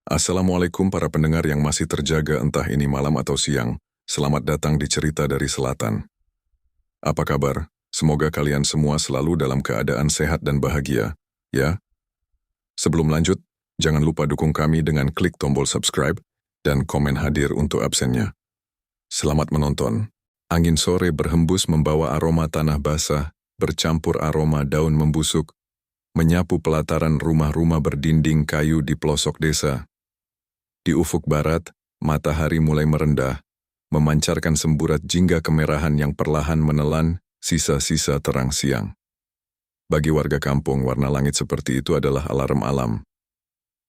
Assalamualaikum para pendengar yang masih terjaga entah ini malam atau siang. Selamat datang di Cerita dari Selatan. Apa kabar? Semoga kalian semua selalu dalam keadaan sehat dan bahagia, ya. Sebelum lanjut, jangan lupa dukung kami dengan klik tombol subscribe dan komen hadir untuk absennya. Selamat menonton. Angin sore berhembus membawa aroma tanah basah, bercampur aroma daun membusuk, menyapu pelataran rumah-rumah berdinding kayu di pelosok desa. Di ufuk barat, matahari mulai merendah, memancarkan semburat jingga kemerahan yang perlahan menelan sisa-sisa terang siang. Bagi warga kampung, warna langit seperti itu adalah alarm alam.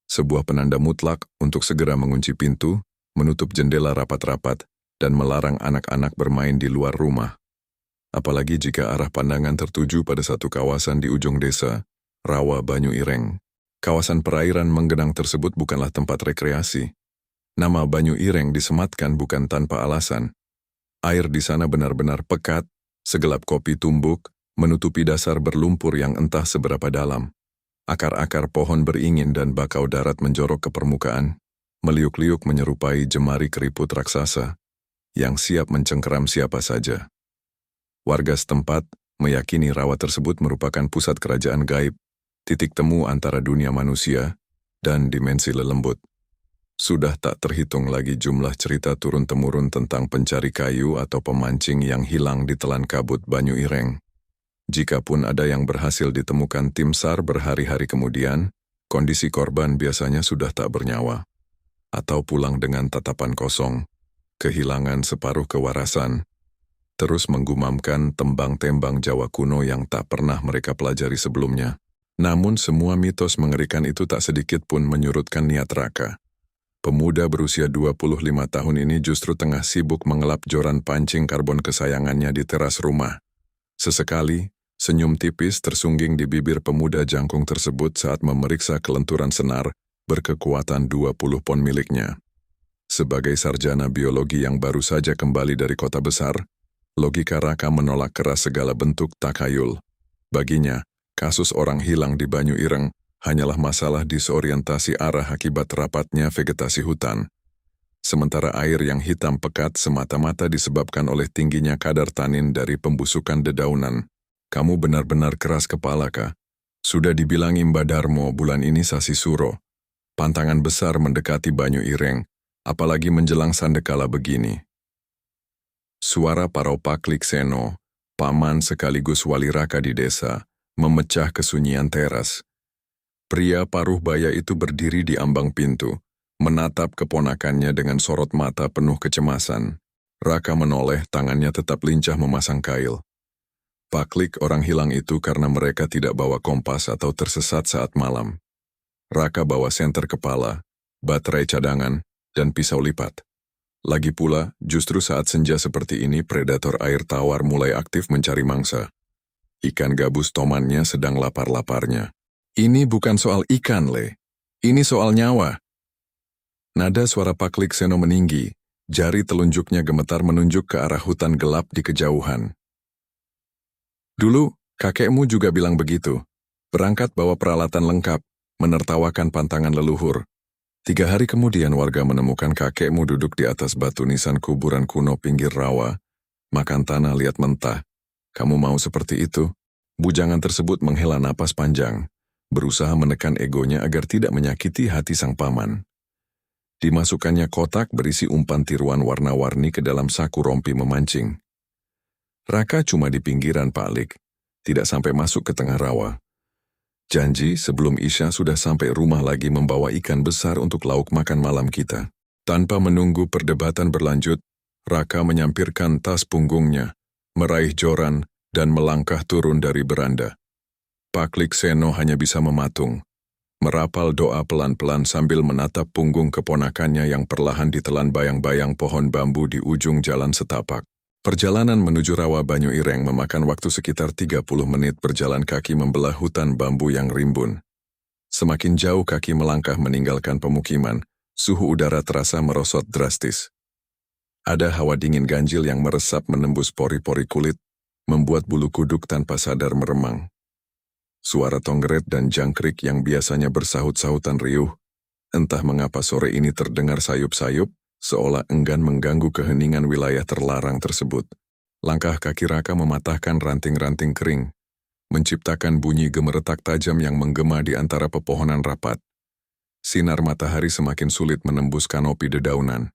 Sebuah penanda mutlak untuk segera mengunci pintu, menutup jendela rapat-rapat, dan melarang anak-anak bermain di luar rumah. Apalagi jika arah pandangan tertuju pada satu kawasan di ujung desa, Rawa Banyu Ireng. Kawasan perairan menggenang tersebut bukanlah tempat rekreasi. Nama Banyu Ireng disematkan bukan tanpa alasan. Air di sana benar-benar pekat, segelap kopi tumbuk, menutupi dasar berlumpur yang entah seberapa dalam. Akar-akar pohon beringin dan bakau darat menjorok ke permukaan, meliuk-liuk menyerupai jemari keriput raksasa, yang siap mencengkeram siapa saja. Warga setempat meyakini rawa tersebut merupakan pusat kerajaan gaib, titik temu antara dunia manusia dan dimensi lelembut. Sudah tak terhitung lagi jumlah cerita turun-temurun tentang pencari kayu atau pemancing yang hilang di telan kabut Banyu Ireng. Jikapun ada yang berhasil ditemukan tim SAR berhari-hari kemudian, kondisi korban biasanya sudah tak bernyawa. Atau pulang dengan tatapan kosong, kehilangan separuh kewarasan, terus menggumamkan tembang-tembang Jawa kuno yang tak pernah mereka pelajari sebelumnya. Namun semua mitos mengerikan itu tak sedikit pun menyurutkan niat Raka. Pemuda berusia 25 tahun ini justru tengah sibuk mengelap joran pancing karbon kesayangannya di teras rumah. Sesekali, senyum tipis tersungging di bibir pemuda jangkung tersebut saat memeriksa kelenturan senar berkekuatan 20 pon miliknya. Sebagai sarjana biologi yang baru saja kembali dari kota besar, logika Raka menolak keras segala bentuk takhayul. Baginya, kasus orang hilang di Banyu Ireng hanyalah masalah disorientasi arah akibat rapatnya vegetasi hutan. Sementara air yang hitam pekat semata-mata disebabkan oleh tingginya kadar tanin dari pembusukan dedaunan. Kamu benar-benar keras kepala, Kak. Sudah dibilang Mbak Darmo bulan ini sasi suro. Pantangan besar mendekati Banyu Ireng, apalagi menjelang sandekala begini. Suara Paropaklik Seno, paman sekaligus wali Raka di desa, memecah kesunyian teras. Pria paruh baya itu berdiri di ambang pintu, menatap keponakannya dengan sorot mata penuh kecemasan. Raka menoleh, tangannya tetap lincah memasang kail. Paklik orang hilang itu karena mereka tidak bawa kompas atau tersesat saat malam. Raka bawa senter kepala, baterai cadangan, dan pisau lipat. Lagi pula, justru saat senja seperti ini predator air tawar mulai aktif mencari mangsa. Ikan gabus tomannya sedang lapar-laparnya. Ini bukan soal ikan, Le. Ini soal nyawa. Nada suara Paklik Seno meninggi, jari telunjuknya gemetar menunjuk ke arah hutan gelap di kejauhan. Dulu, kakekmu juga bilang begitu. Berangkat bawa peralatan lengkap, menertawakan pantangan leluhur. 3 hari kemudian warga menemukan kakekmu duduk di atas batu nisan kuburan kuno pinggir rawa, makan tanah liat mentah. Kamu mau seperti itu? Bujangan tersebut menghela napas panjang, berusaha menekan egonya agar tidak menyakiti hati sang paman. Dimasukkannya kotak berisi umpan tiruan warna-warni ke dalam saku rompi memancing. Raka cuma di pinggiran Paklik, tidak sampai masuk ke tengah rawa. Janji sebelum Isya sudah sampai rumah lagi membawa ikan besar untuk lauk makan malam kita. Tanpa menunggu perdebatan berlanjut, Raka menyampirkan tas punggungnya, meraih joran, dan melangkah turun dari beranda. Paklik Seno hanya bisa mematung, merapal doa pelan-pelan sambil menatap punggung keponakannya yang perlahan ditelan bayang-bayang pohon bambu di ujung jalan setapak. Perjalanan menuju rawa Banyu Ireng memakan waktu sekitar 30 menit berjalan kaki membelah hutan bambu yang rimbun. Semakin jauh kaki melangkah meninggalkan pemukiman, suhu udara terasa merosot drastis. Ada hawa dingin ganjil yang meresap menembus pori-pori kulit, membuat bulu kuduk tanpa sadar meremang. Suara tonggeret dan jangkrik yang biasanya bersahut-sahutan riuh, Entah mengapa sore ini terdengar sayup-sayup, seolah enggan mengganggu keheningan wilayah terlarang tersebut. Langkah kaki Raka mematahkan ranting-ranting kering, menciptakan bunyi gemeretak tajam yang menggema di antara pepohonan rapat. Sinar matahari semakin sulit menembus kanopi dedaunan.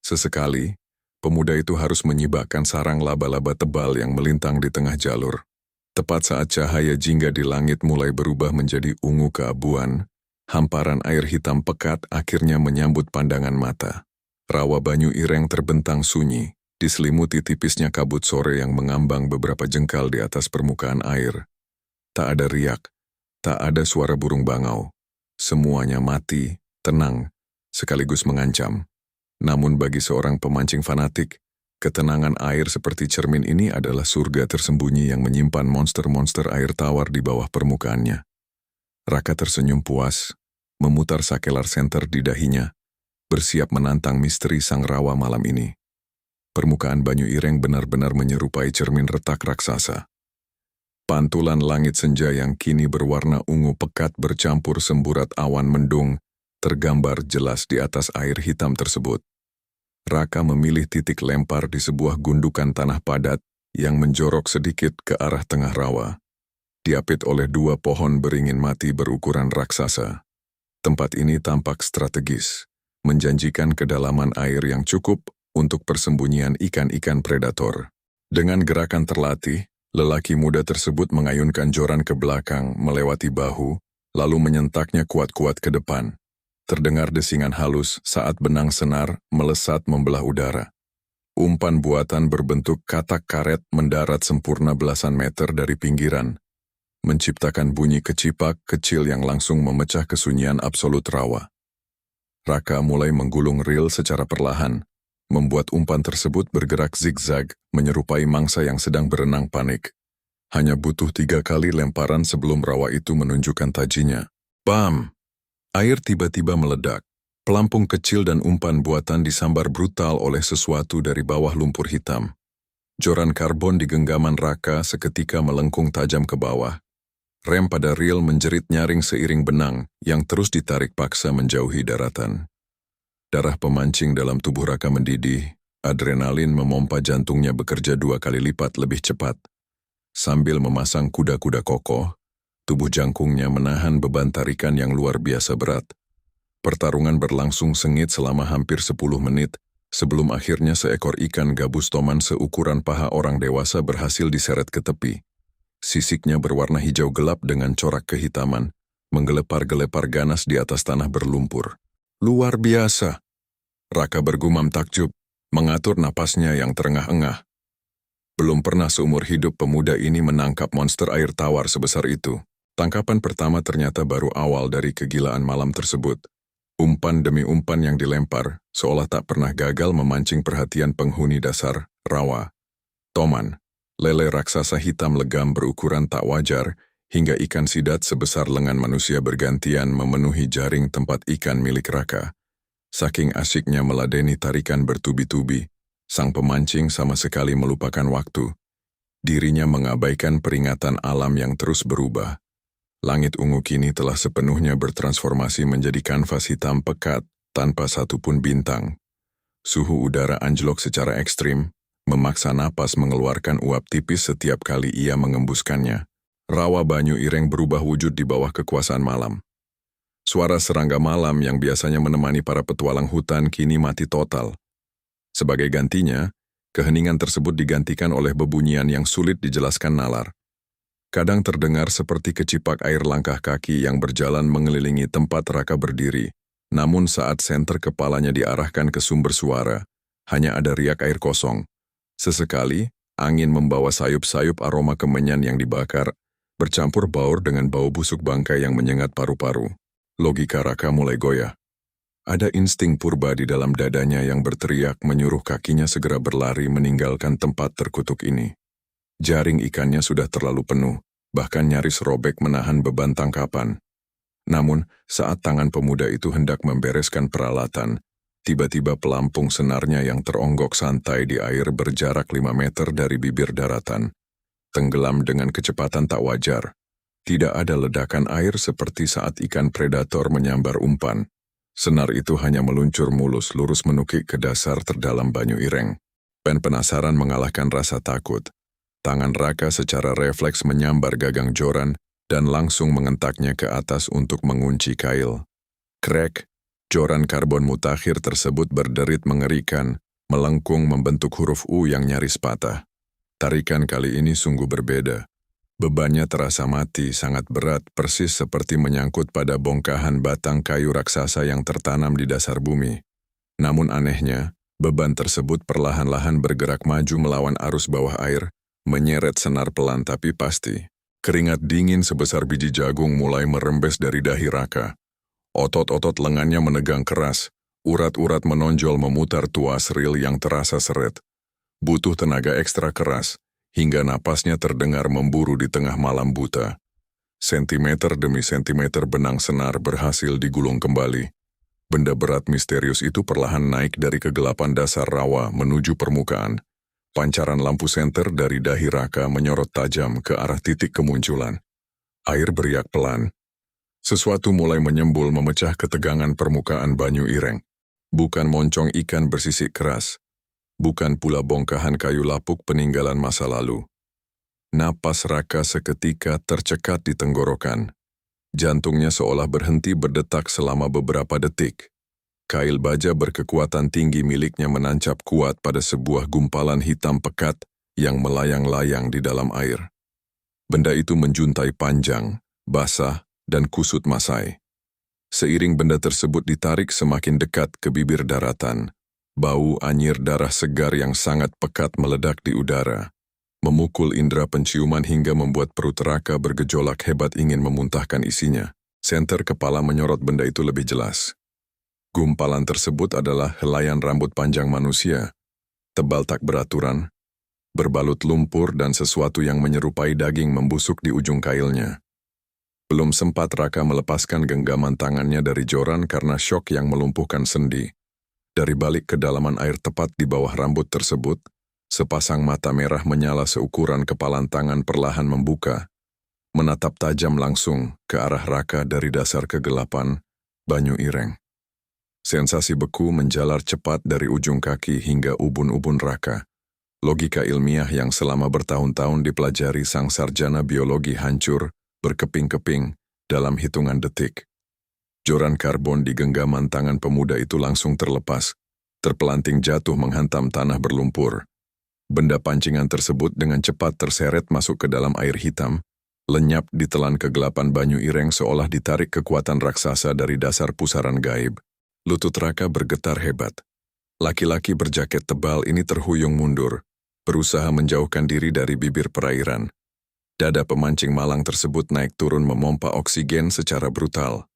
Sesekali, pemuda itu harus menyibakkan sarang laba-laba tebal yang melintang di tengah jalur. Tepat saat cahaya jingga di langit mulai berubah menjadi ungu keabuan, hamparan air hitam pekat akhirnya menyambut pandangan mata. Rawa Banyu Ireng terbentang sunyi, diselimuti tipisnya kabut sore yang mengambang beberapa jengkal di atas permukaan air. Tak ada riak, tak ada suara burung bangau. Semuanya mati, tenang, sekaligus mengancam. Namun bagi seorang pemancing fanatik, ketenangan air seperti cermin ini adalah surga tersembunyi yang menyimpan monster-monster air tawar di bawah permukaannya. Raka tersenyum puas, memutar sakelar senter di dahinya, bersiap menantang misteri sang rawa malam ini. Permukaan Banyu Ireng benar-benar menyerupai cermin retak raksasa. Pantulan langit senja yang kini berwarna ungu pekat bercampur semburat awan mendung, tergambar jelas di atas air hitam tersebut. Raka memilih titik lempar di sebuah gundukan tanah padat yang menjorok sedikit ke arah tengah rawa. Diapit oleh dua pohon beringin mati berukuran raksasa. Tempat ini tampak strategis, menjanjikan kedalaman air yang cukup untuk persembunyian ikan-ikan predator. Dengan gerakan terlatih, lelaki muda tersebut mengayunkan joran ke belakang melewati bahu, lalu menyentaknya kuat-kuat ke depan. Terdengar desingan halus saat benang senar melesat membelah udara. Umpan buatan berbentuk katak karet mendarat sempurna belasan meter dari pinggiran, menciptakan bunyi kecipak kecil yang langsung memecah kesunyian absolut rawa. Raka mulai menggulung reel secara perlahan, membuat umpan tersebut bergerak zigzag menyerupai mangsa yang sedang berenang panik. Hanya butuh 3 kali lemparan sebelum rawa itu menunjukkan tajinya. Bam! Air tiba-tiba meledak. Pelampung kecil dan umpan buatan disambar brutal oleh sesuatu dari bawah lumpur hitam. Joran karbon di genggaman Raka seketika melengkung tajam ke bawah. Rem pada reel menjerit nyaring seiring benang yang terus ditarik paksa menjauhi daratan. Darah pemancing dalam tubuh Raka mendidih, adrenalin memompa jantungnya bekerja 2 kali lipat lebih cepat. Sambil memasang kuda-kuda kokoh, tubuh jangkungnya menahan beban tarikan yang luar biasa berat. Pertarungan berlangsung sengit selama hampir 10 menit, sebelum akhirnya seekor ikan gabus toman seukuran paha orang dewasa berhasil diseret ke tepi. Sisiknya berwarna hijau gelap dengan corak kehitaman, menggelepar-gelepar ganas di atas tanah berlumpur. Luar biasa! Raka bergumam takjub, mengatur napasnya yang terengah-engah. Belum pernah seumur hidup pemuda ini menangkap monster air tawar sebesar itu. Tangkapan pertama ternyata baru awal dari kegilaan malam tersebut. Umpan demi umpan yang dilempar, seolah tak pernah gagal memancing perhatian penghuni dasar, rawa, toman. Lele raksasa hitam legam berukuran tak wajar, hingga ikan sidat sebesar lengan manusia bergantian memenuhi jaring tempat ikan milik Raka. Saking asyiknya meladeni tarikan bertubi-tubi, sang pemancing sama sekali melupakan waktu. Dirinya mengabaikan peringatan alam yang terus berubah. Langit ungu kini telah sepenuhnya bertransformasi menjadi kanvas hitam pekat tanpa satupun bintang. Suhu udara anjlok secara ekstrim, memaksa napas mengeluarkan uap tipis setiap kali ia mengembuskannya. Rawa Banyu Ireng berubah wujud di bawah kekuasaan malam. Suara serangga malam yang biasanya menemani para petualang hutan kini mati total. Sebagai gantinya, keheningan tersebut digantikan oleh bebunyian yang sulit dijelaskan nalar. Kadang terdengar seperti kecipak air langkah kaki yang berjalan mengelilingi tempat Raka berdiri. Namun saat senter kepalanya diarahkan ke sumber suara, hanya ada riak air kosong. Sesekali, angin membawa sayup-sayup aroma kemenyan yang dibakar, bercampur baur dengan bau busuk bangkai yang menyengat paru-paru. Logika Raka mulai goyah. Ada insting purba di dalam dadanya yang berteriak menyuruh kakinya segera berlari meninggalkan tempat terkutuk ini. Jaring ikannya sudah terlalu penuh, bahkan nyaris robek menahan beban tangkapan. Namun, saat tangan pemuda itu hendak membereskan peralatan, tiba-tiba pelampung senarnya yang teronggok santai di air berjarak 5 meter dari bibir daratan. Tenggelam dengan kecepatan tak wajar. Tidak ada ledakan air seperti saat ikan predator menyambar umpan. Senar itu hanya meluncur mulus lurus menukik ke dasar terdalam Banyu Ireng. Pen penasaran mengalahkan rasa takut. Tangan Raka secara refleks menyambar gagang Joran dan langsung mengentaknya ke atas untuk mengunci kail. Krek, joran karbon mutakhir tersebut berderit mengerikan, melengkung membentuk huruf U yang nyaris patah. Tarikan kali ini sungguh berbeda. Bebannya terasa mati, sangat berat, persis seperti menyangkut pada bongkahan batang kayu raksasa yang tertanam di dasar bumi. Namun anehnya, beban tersebut perlahan-lahan bergerak maju melawan arus bawah air, menyeret senar pelan tapi pasti. Keringat dingin sebesar biji jagung mulai merembes dari dahi Raka. Otot-otot lengannya menegang keras, urat-urat menonjol memutar tuas ril yang terasa seret. Butuh tenaga ekstra keras, hingga napasnya terdengar memburu di tengah malam buta. Sentimeter demi sentimeter benang senar berhasil digulung kembali. Benda berat misterius itu perlahan naik dari kegelapan dasar rawa menuju permukaan. Pancaran lampu senter dari dahi Raka menyorot tajam ke arah titik kemunculan. Air beriak pelan. Sesuatu mulai menyembul memecah ketegangan permukaan Banyu Ireng. Bukan moncong ikan bersisik keras. Bukan pula bongkahan kayu lapuk peninggalan masa lalu. Napas Raka seketika tercekat di tenggorokan. Jantungnya seolah berhenti berdetak selama beberapa detik. Kail baja berkekuatan tinggi miliknya menancap kuat pada sebuah gumpalan hitam pekat yang melayang-layang di dalam air. Benda itu menjuntai panjang, basah, dan kusut masai. Seiring benda tersebut ditarik semakin dekat ke bibir daratan, bau anyir darah segar yang sangat pekat meledak di udara, memukul indera penciuman hingga membuat perut Raka bergejolak hebat ingin memuntahkan isinya. Senter kepala menyorot benda itu lebih jelas. Gumpalan tersebut adalah helaian rambut panjang manusia, tebal tak beraturan, berbalut lumpur dan sesuatu yang menyerupai daging membusuk di ujung kailnya. Belum sempat Raka melepaskan genggaman tangannya dari joran karena syok yang melumpuhkan sendi. Dari balik kedalaman air tepat di bawah rambut tersebut, sepasang mata merah menyala seukuran kepalan tangan perlahan membuka, menatap tajam langsung ke arah Raka dari dasar kegelapan Banyu Ireng. Sensasi beku menjalar cepat dari ujung kaki hingga ubun-ubun Raka. Logika ilmiah yang selama bertahun-tahun dipelajari sang sarjana biologi hancur, berkeping-keping dalam hitungan detik. Joran karbon di genggaman tangan pemuda itu langsung terlepas, terpelanting jatuh menghantam tanah berlumpur. Benda pancingan tersebut dengan cepat terseret masuk ke dalam air hitam, lenyap ditelan kegelapan Banyu Ireng seolah ditarik kekuatan raksasa dari dasar pusaran gaib. Lutut Raka bergetar hebat. Laki-laki berjaket tebal ini terhuyung mundur, berusaha menjauhkan diri dari bibir perairan. Dada pemancing malang tersebut naik turun memompa oksigen secara brutal.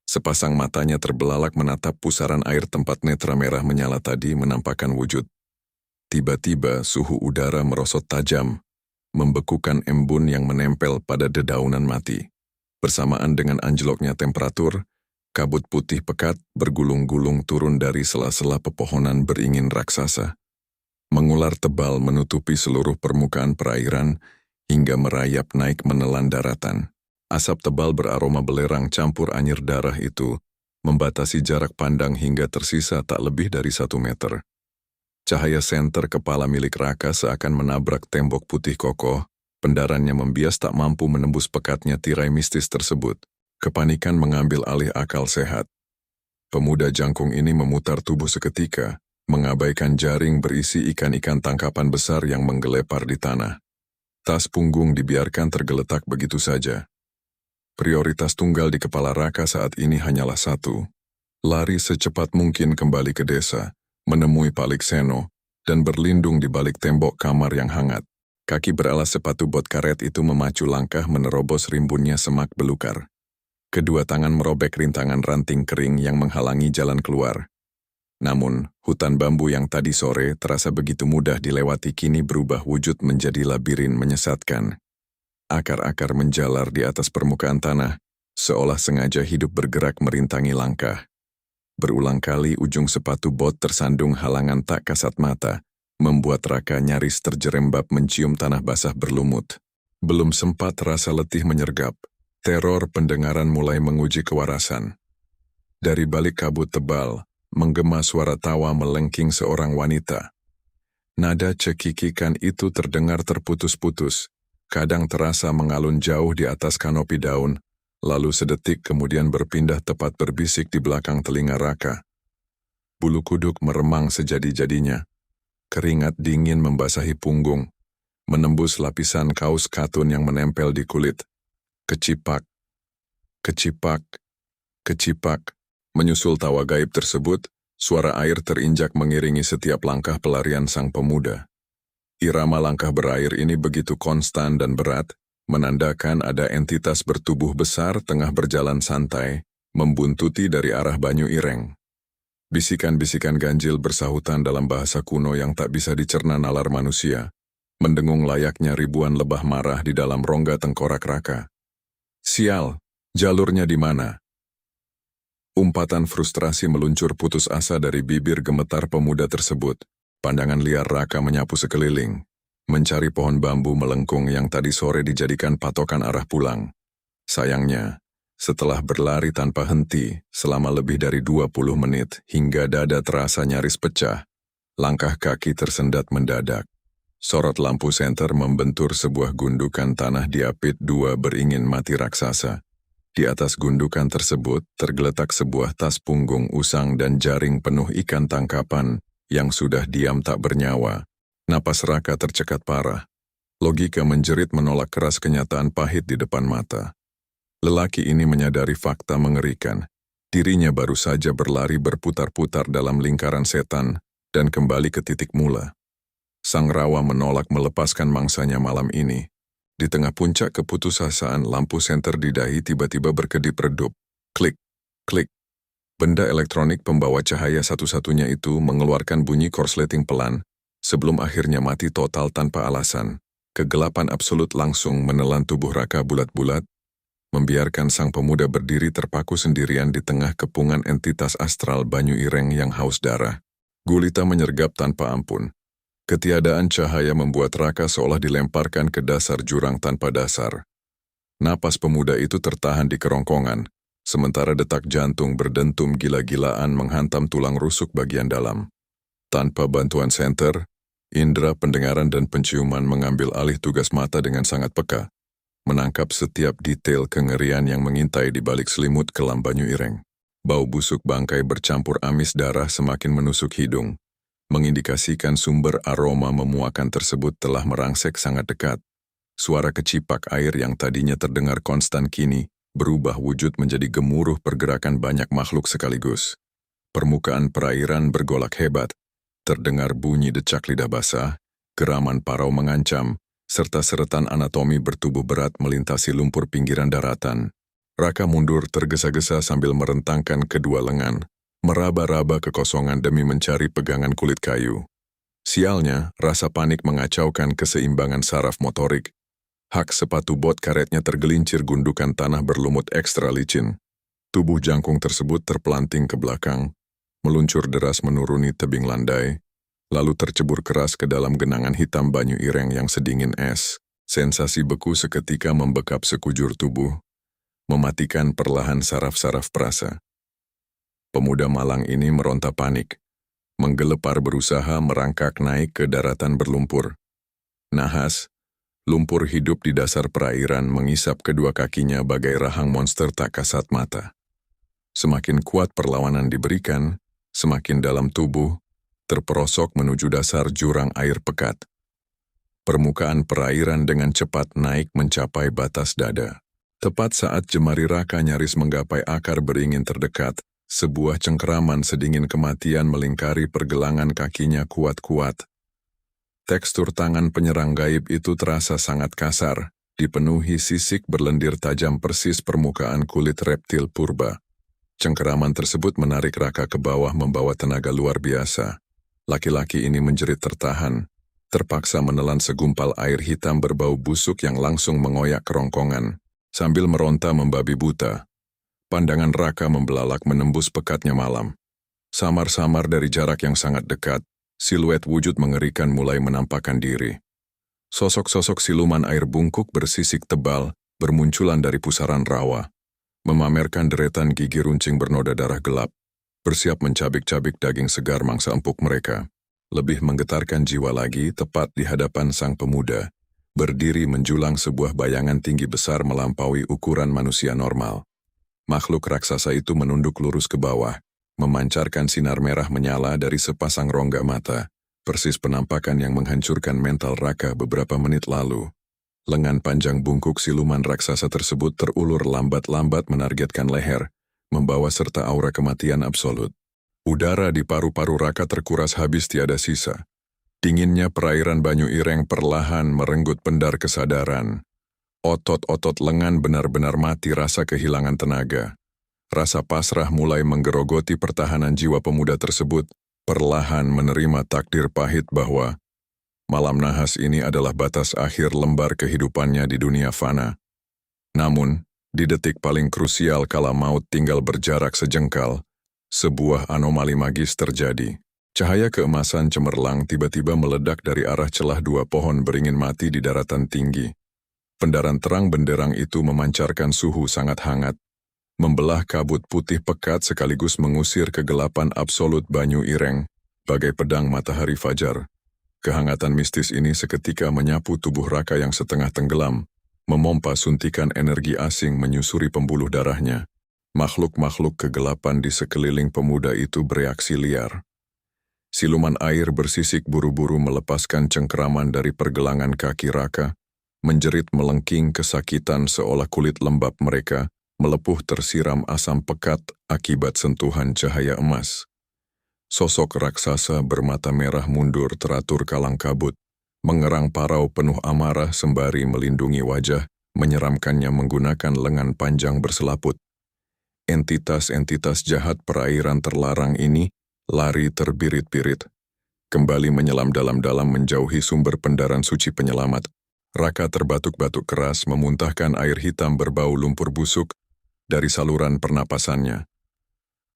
Sepasang matanya terbelalak menatap pusaran air tempat netra merah menyala tadi menampakkan wujud. Tiba-tiba suhu udara merosot tajam, membekukan embun yang menempel pada dedaunan mati. Bersamaan dengan anjloknya temperatur, kabut putih pekat bergulung-gulung turun dari sela-sela pepohonan beringin raksasa. Mengular tebal menutupi seluruh permukaan perairan hingga merayap naik menelan daratan. Asap tebal beraroma belerang campur anyir darah itu membatasi jarak pandang hingga tersisa tak lebih dari 1 meter. Cahaya senter kepala milik Raka seakan menabrak tembok putih kokoh, pendarannya membias tak mampu menembus pekatnya tirai mistis tersebut. Kepanikan mengambil alih akal sehat. Pemuda jangkung ini memutar tubuh seketika, mengabaikan jaring berisi ikan-ikan tangkapan besar yang menggelepar di tanah. Tas punggung dibiarkan tergeletak begitu saja. Prioritas tunggal di kepala Raka saat ini hanyalah satu. Lari secepat mungkin kembali ke desa, menemui Palik Seno, dan berlindung di balik tembok kamar yang hangat. Kaki beralas sepatu bot karet itu memacu langkah menerobos rimbunnya semak belukar. Kedua tangan merobek rintangan ranting kering yang menghalangi jalan keluar. Namun, hutan bambu yang tadi sore terasa begitu mudah dilewati kini berubah wujud menjadi labirin menyesatkan. Akar-akar menjalar di atas permukaan tanah, seolah sengaja hidup bergerak merintangi langkah. Berulang kali ujung sepatu bot tersandung halangan tak kasat mata, membuat Raka nyaris terjerembab mencium tanah basah berlumut. Belum sempat rasa letih menyergap, teror pendengaran mulai menguji kewarasan. Dari balik kabut tebal, menggema suara tawa melengking seorang wanita. Nada cekikikan itu terdengar terputus-putus, kadang terasa mengalun jauh di atas kanopi daun, lalu sedetik kemudian berpindah tepat berbisik di belakang telinga Raka. Bulu kuduk meremang sejadi-jadinya. Keringat dingin membasahi punggung, menembus lapisan kaos katun yang menempel di kulit. Kecipak, kecipak, kecipak. Menyusul tawa gaib tersebut, suara air terinjak mengiringi setiap langkah pelarian sang pemuda. Irama langkah berair ini begitu konstan dan berat, menandakan ada entitas bertubuh besar tengah berjalan santai, membuntuti dari arah Banyu Ireng. Bisikan-bisikan ganjil bersahutan dalam bahasa kuno yang tak bisa dicerna nalar manusia, mendengung layaknya ribuan lebah marah di dalam rongga tengkorak Raka. Sial, jalurnya di mana? Umpatan frustrasi meluncur putus asa dari bibir gemetar pemuda tersebut. Pandangan liar Raka menyapu sekeliling, mencari pohon bambu melengkung yang tadi sore dijadikan patokan arah pulang. Sayangnya, setelah berlari tanpa henti selama lebih dari 20 menit hingga dada terasa nyaris pecah, langkah kaki tersendat mendadak. Sorot lampu senter membentur sebuah gundukan tanah diapit dua beringin mati raksasa. Di atas gundukan tersebut tergeletak sebuah tas punggung usang dan jaring penuh ikan tangkapan yang sudah diam tak bernyawa. Napas Raka tercekat parah. Logika menjerit menolak keras kenyataan pahit di depan mata. Lelaki ini menyadari fakta mengerikan. Dirinya baru saja berlari berputar-putar dalam lingkaran setan dan kembali ke titik mula. Sang rawa menolak melepaskan mangsanya malam ini. Di tengah puncak keputusasaan, lampu senter di dahi tiba-tiba berkedip redup. Klik, klik. Benda elektronik pembawa cahaya satu-satunya itu mengeluarkan bunyi korsleting pelan, sebelum akhirnya mati total tanpa alasan. Kegelapan absolut langsung menelan tubuh Raka bulat-bulat, membiarkan sang pemuda berdiri terpaku sendirian di tengah kepungan entitas astral Banyu Ireng yang haus darah. Gulita menyergap tanpa ampun. Ketiadaan cahaya membuat Raka seolah dilemparkan ke dasar jurang tanpa dasar. Napas pemuda itu tertahan di kerongkongan, sementara detak jantung berdentum gila-gilaan menghantam tulang rusuk bagian dalam. Tanpa bantuan senter, indera pendengaran dan penciuman mengambil alih tugas mata dengan sangat peka, menangkap setiap detail kengerian yang mengintai di balik selimut kelam Banyu Ireng. Bau busuk bangkai bercampur amis darah semakin menusuk hidung, mengindikasikan sumber aroma memuakan tersebut telah merangsek sangat dekat. Suara kecipak air yang tadinya terdengar konstan kini berubah wujud menjadi gemuruh pergerakan banyak makhluk sekaligus. Permukaan perairan bergolak hebat, terdengar bunyi decak lidah basah, geraman parau mengancam, serta seretan anatomi bertubuh berat melintasi lumpur pinggiran daratan. Raka mundur tergesa-gesa sambil merentangkan kedua lengan, meraba-raba kekosongan demi mencari pegangan kulit kayu. Sialnya, rasa panik mengacaukan keseimbangan saraf motorik. Hak sepatu bot karetnya tergelincir gundukan tanah berlumut ekstra licin. Tubuh jangkung tersebut terpelanting ke belakang, meluncur deras menuruni tebing landai, lalu tercebur keras ke dalam genangan hitam Banyu Ireng yang sedingin es. Sensasi beku seketika membekap sekujur tubuh, mematikan perlahan saraf-saraf perasa. Pemuda malang ini meronta panik, menggelepar berusaha merangkak naik ke daratan berlumpur. Nahas, lumpur hidup di dasar perairan mengisap kedua kakinya bagai rahang monster tak kasat mata. Semakin kuat perlawanan diberikan, semakin dalam tubuh, terperosok menuju dasar jurang air pekat. Permukaan perairan dengan cepat naik mencapai batas dada. Tepat saat jemari Raka nyaris menggapai akar beringin terdekat, sebuah cengkeraman sedingin kematian melingkari pergelangan kakinya kuat-kuat. Tekstur tangan penyerang gaib itu terasa sangat kasar, dipenuhi sisik berlendir tajam persis permukaan kulit reptil purba. Cengkeraman tersebut menarik Raka ke bawah membawa tenaga luar biasa. Laki-laki ini menjerit tertahan, terpaksa menelan segumpal air hitam berbau busuk yang langsung mengoyak kerongkongan. Sambil meronta membabi buta, pandangan Raka membelalak menembus pekatnya malam. Samar-samar dari jarak yang sangat dekat, siluet wujud mengerikan mulai menampakkan diri. Sosok-sosok siluman air bungkuk bersisik tebal bermunculan dari pusaran rawa. memamerkan deretan gigi runcing bernoda darah gelap, bersiap mencabik-cabik daging segar mangsa empuk mereka. Lebih menggetarkan jiwa lagi, tepat di hadapan sang pemuda, berdiri menjulang sebuah bayangan tinggi besar melampaui ukuran manusia normal. Makhluk raksasa itu menunduk lurus ke bawah, memancarkan sinar merah menyala dari sepasang rongga mata, persis penampakan yang menghancurkan mental Raka beberapa menit lalu. Lengan panjang bungkuk siluman raksasa tersebut terulur lambat-lambat menargetkan leher, membawa serta aura kematian absolut. Udara di paru-paru Raka terkuras habis tiada sisa. Dinginnya perairan Banyu Ireng perlahan merenggut pendar kesadaran. Otot-otot lengan benar-benar mati rasa kehilangan tenaga. Rasa pasrah mulai menggerogoti pertahanan jiwa pemuda tersebut, perlahan menerima takdir pahit bahwa malam nahas ini adalah batas akhir lembar kehidupannya di dunia fana. Namun, di detik paling krusial kala maut tinggal berjarak sejengkal, sebuah anomali magis terjadi. Cahaya keemasan cemerlang tiba-tiba meledak dari arah celah dua pohon beringin mati di daratan tinggi. Pendaran terang benderang itu memancarkan suhu sangat hangat, membelah kabut putih pekat sekaligus mengusir kegelapan absolut Banyu Ireng, bagai pedang matahari fajar. Kehangatan mistis ini seketika menyapu tubuh Raka yang setengah tenggelam, memompa suntikan energi asing menyusuri pembuluh darahnya. Makhluk-makhluk kegelapan di sekeliling pemuda itu bereaksi liar. Siluman air bersisik buru-buru melepaskan cengkeraman dari pergelangan kaki Raka, menjerit melengking kesakitan seolah kulit lembab mereka melepuh tersiram asam pekat akibat sentuhan cahaya emas. Sosok raksasa bermata merah mundur teratur kalang kabut, mengerang parau penuh amarah sembari melindungi wajah, menyeramkannya menggunakan lengan panjang berselaput. Entitas-entitas jahat perairan terlarang ini lari terbirit-birit, kembali menyelam dalam-dalam menjauhi sumber pendaran suci penyelamat. Raka terbatuk-batuk keras memuntahkan air hitam berbau lumpur busuk dari saluran pernapasannya.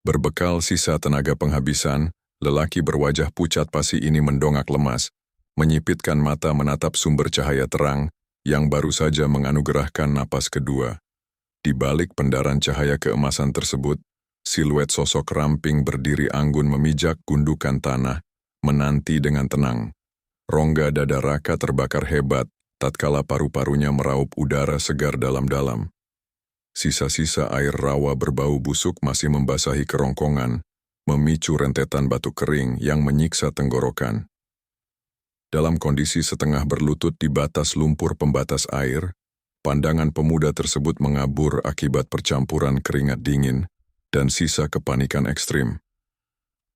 Berbekal sisa tenaga penghabisan, lelaki berwajah pucat pasi ini mendongak lemas, menyipitkan mata menatap sumber cahaya terang yang baru saja menganugerahkan napas kedua. Di balik pendaran cahaya keemasan tersebut, siluet sosok ramping berdiri anggun memijak gundukan tanah, menanti dengan tenang. Rongga dada Raka terbakar hebat, tatkala paru-parunya meraup udara segar dalam-dalam. Sisa-sisa air rawa berbau busuk masih membasahi kerongkongan, memicu rentetan batuk kering yang menyiksa tenggorokan. Dalam kondisi setengah berlutut di batas lumpur pembatas air, pandangan pemuda tersebut mengabur akibat percampuran keringat dingin dan sisa kepanikan ekstrim.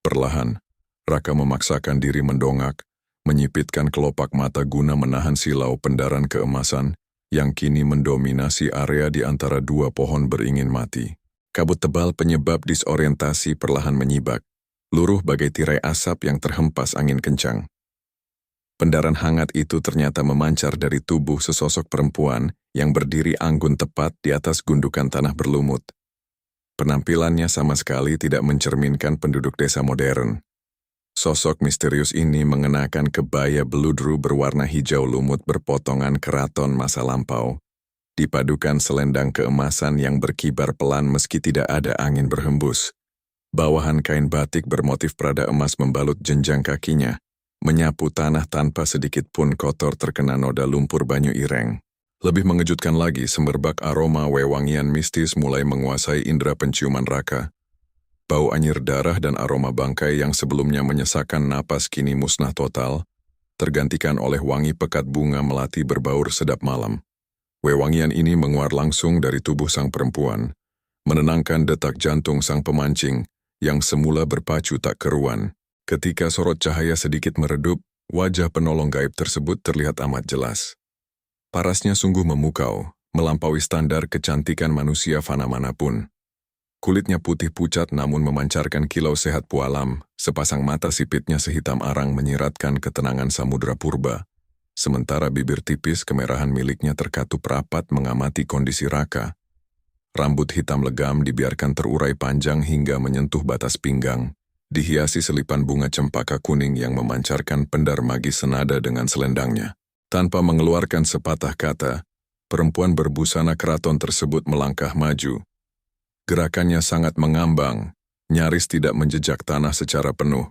Perlahan, Raka memaksakan diri mendongak, menyipitkan kelopak mata guna menahan silau pendaran keemasan yang kini mendominasi area di antara dua pohon beringin mati. Kabut tebal penyebab disorientasi perlahan menyibak, luruh bagai tirai asap yang terhempas angin kencang. Pendaran hangat itu ternyata memancar dari tubuh sesosok perempuan yang berdiri anggun tepat di atas gundukan tanah berlumut. Penampilannya sama sekali tidak mencerminkan penduduk desa modern. Sosok misterius ini mengenakan kebaya beludru berwarna hijau lumut berpotongan keraton masa lampau, dipadukan selendang keemasan yang berkibar pelan meski tidak ada angin berhembus. Bawahan kain batik bermotif prada emas membalut jenjang kakinya, menyapu tanah tanpa sedikit pun kotor terkena noda lumpur Banyu Ireng. Lebih mengejutkan lagi, semerbak aroma wewangian mistis mulai menguasai indera penciuman Raka. Bau anyir darah dan aroma bangkai yang sebelumnya menyesakkan napas kini musnah total, tergantikan oleh wangi pekat bunga melati berbaur sedap malam. Wewangian ini menguar langsung dari tubuh sang perempuan, menenangkan detak jantung sang pemancing yang semula berpacu tak keruan. Ketika sorot cahaya sedikit meredup, wajah penolong gaib tersebut terlihat amat jelas. Parasnya sungguh memukau, melampaui standar kecantikan manusia fana manapun. Kulitnya putih pucat namun memancarkan kilau sehat pualam, sepasang mata sipitnya sehitam arang menyiratkan ketenangan samudra purba. Sementara bibir tipis kemerahan miliknya terkatup rapat mengamati kondisi Raka. Rambut hitam legam dibiarkan terurai panjang hingga menyentuh batas pinggang, dihiasi selipan bunga cempaka kuning yang memancarkan pendar magis senada dengan selendangnya. Tanpa mengeluarkan sepatah kata, perempuan berbusana keraton tersebut melangkah maju, Gerakannya sangat mengambang, nyaris tidak menjejak tanah secara penuh.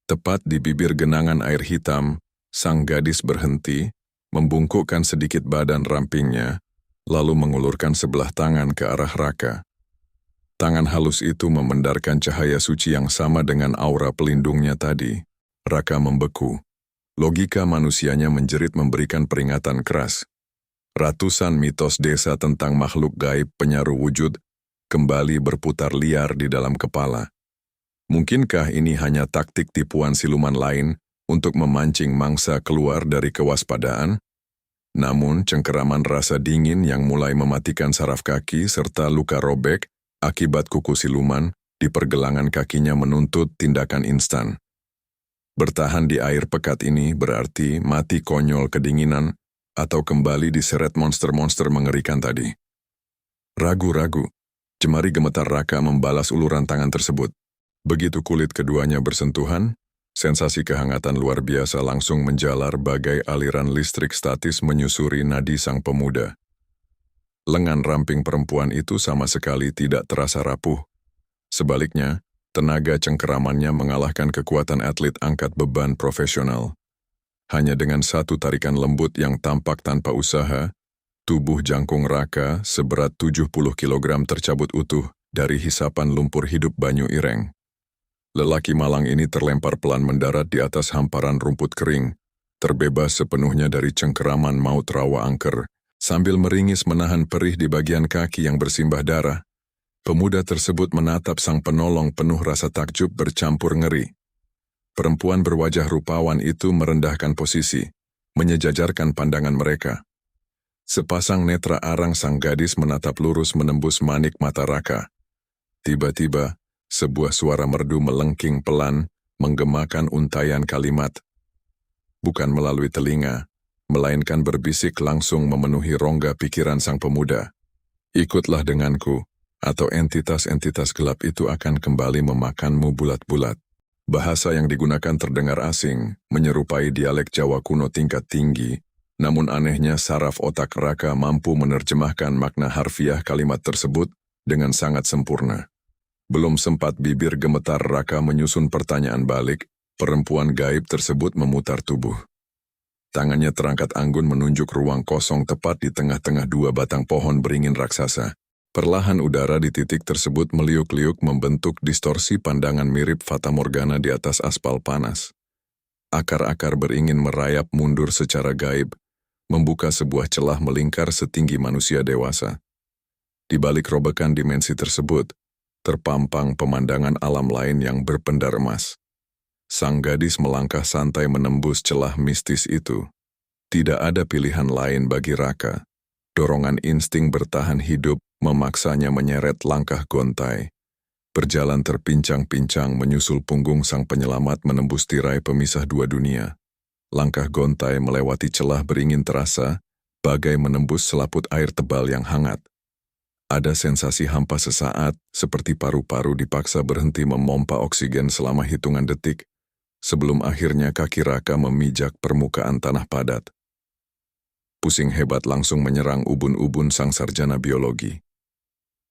Tepat di bibir genangan air hitam, sang gadis berhenti, membungkukkan sedikit badan rampingnya, lalu mengulurkan sebelah tangan ke arah Raka. Tangan halus itu memendarkan cahaya suci yang sama dengan aura pelindungnya tadi. Raka membeku. Logika manusianya menjerit memberikan peringatan keras. Ratusan mitos desa tentang makhluk gaib penyaru wujud kembali berputar liar di dalam kepala. Mungkinkah ini hanya taktik tipuan siluman lain untuk memancing mangsa keluar dari kewaspadaan? Namun, cengkeraman rasa dingin yang mulai mematikan saraf kaki serta luka robek akibat kuku siluman di pergelangan kakinya menuntut tindakan instan. Bertahan di air pekat ini berarti mati konyol kedinginan atau kembali diseret monster-monster mengerikan tadi. Ragu-ragu, jemari gemetar Raka membalas uluran tangan tersebut. Begitu kulit keduanya bersentuhan, sensasi kehangatan luar biasa langsung menjalar bagai aliran listrik statis menyusuri nadi sang pemuda. Lengan ramping perempuan itu sama sekali tidak terasa rapuh. Sebaliknya, tenaga cengkeramannya mengalahkan kekuatan atlet angkat beban profesional. Hanya dengan satu tarikan lembut yang tampak tanpa usaha, tubuh jangkung Raka seberat 70 kg tercabut utuh dari hisapan lumpur hidup Banyu Ireng. Lelaki malang ini terlempar pelan mendarat di atas hamparan rumput kering, terbebas sepenuhnya dari cengkeraman maut rawa angker, sambil meringis menahan perih di bagian kaki yang bersimbah darah. Pemuda tersebut menatap sang penolong penuh rasa takjub bercampur ngeri. Perempuan berwajah rupawan itu merendahkan posisi, menyejajarkan pandangan mereka. Sepasang netra arang sang gadis menatap lurus menembus manik mata Raka. Tiba-tiba, sebuah suara merdu melengking pelan, menggemakan untayan kalimat. Bukan melalui telinga, melainkan berbisik langsung memenuhi rongga pikiran sang pemuda. Ikutlah denganku, atau entitas-entitas gelap itu akan kembali memakanmu bulat-bulat. Bahasa yang digunakan terdengar asing, menyerupai dialek Jawa kuno tingkat tinggi, namun anehnya saraf otak Raka mampu menerjemahkan makna harfiah kalimat tersebut dengan sangat sempurna. Belum sempat bibir gemetar Raka menyusun pertanyaan balik, perempuan gaib tersebut memutar tubuh. Tangannya terangkat anggun menunjuk ruang kosong tepat di tengah-tengah dua batang pohon beringin raksasa. Perlahan udara di titik tersebut meliuk-liuk membentuk distorsi pandangan mirip fatamorgana di atas aspal panas. Akar-akar beringin merayap mundur secara gaib, membuka sebuah celah melingkar setinggi manusia dewasa. Di balik robekan dimensi tersebut, terpampang pemandangan alam lain yang berpendar emas. Sang gadis melangkah santai menembus celah mistis itu. Tidak ada pilihan lain bagi Raka. Dorongan insting bertahan hidup memaksanya menyeret langkah gontai. Berjalan terpincang-pincang menyusul punggung sang penyelamat menembus tirai pemisah dua dunia. Langkah gontai melewati celah beringin terasa, bagai menembus selaput air tebal yang hangat. Ada sensasi hampa sesaat, seperti paru-paru dipaksa berhenti memompa oksigen selama hitungan detik, sebelum akhirnya kaki Raka memijak permukaan tanah padat. Pusing hebat langsung menyerang ubun-ubun sang sarjana biologi.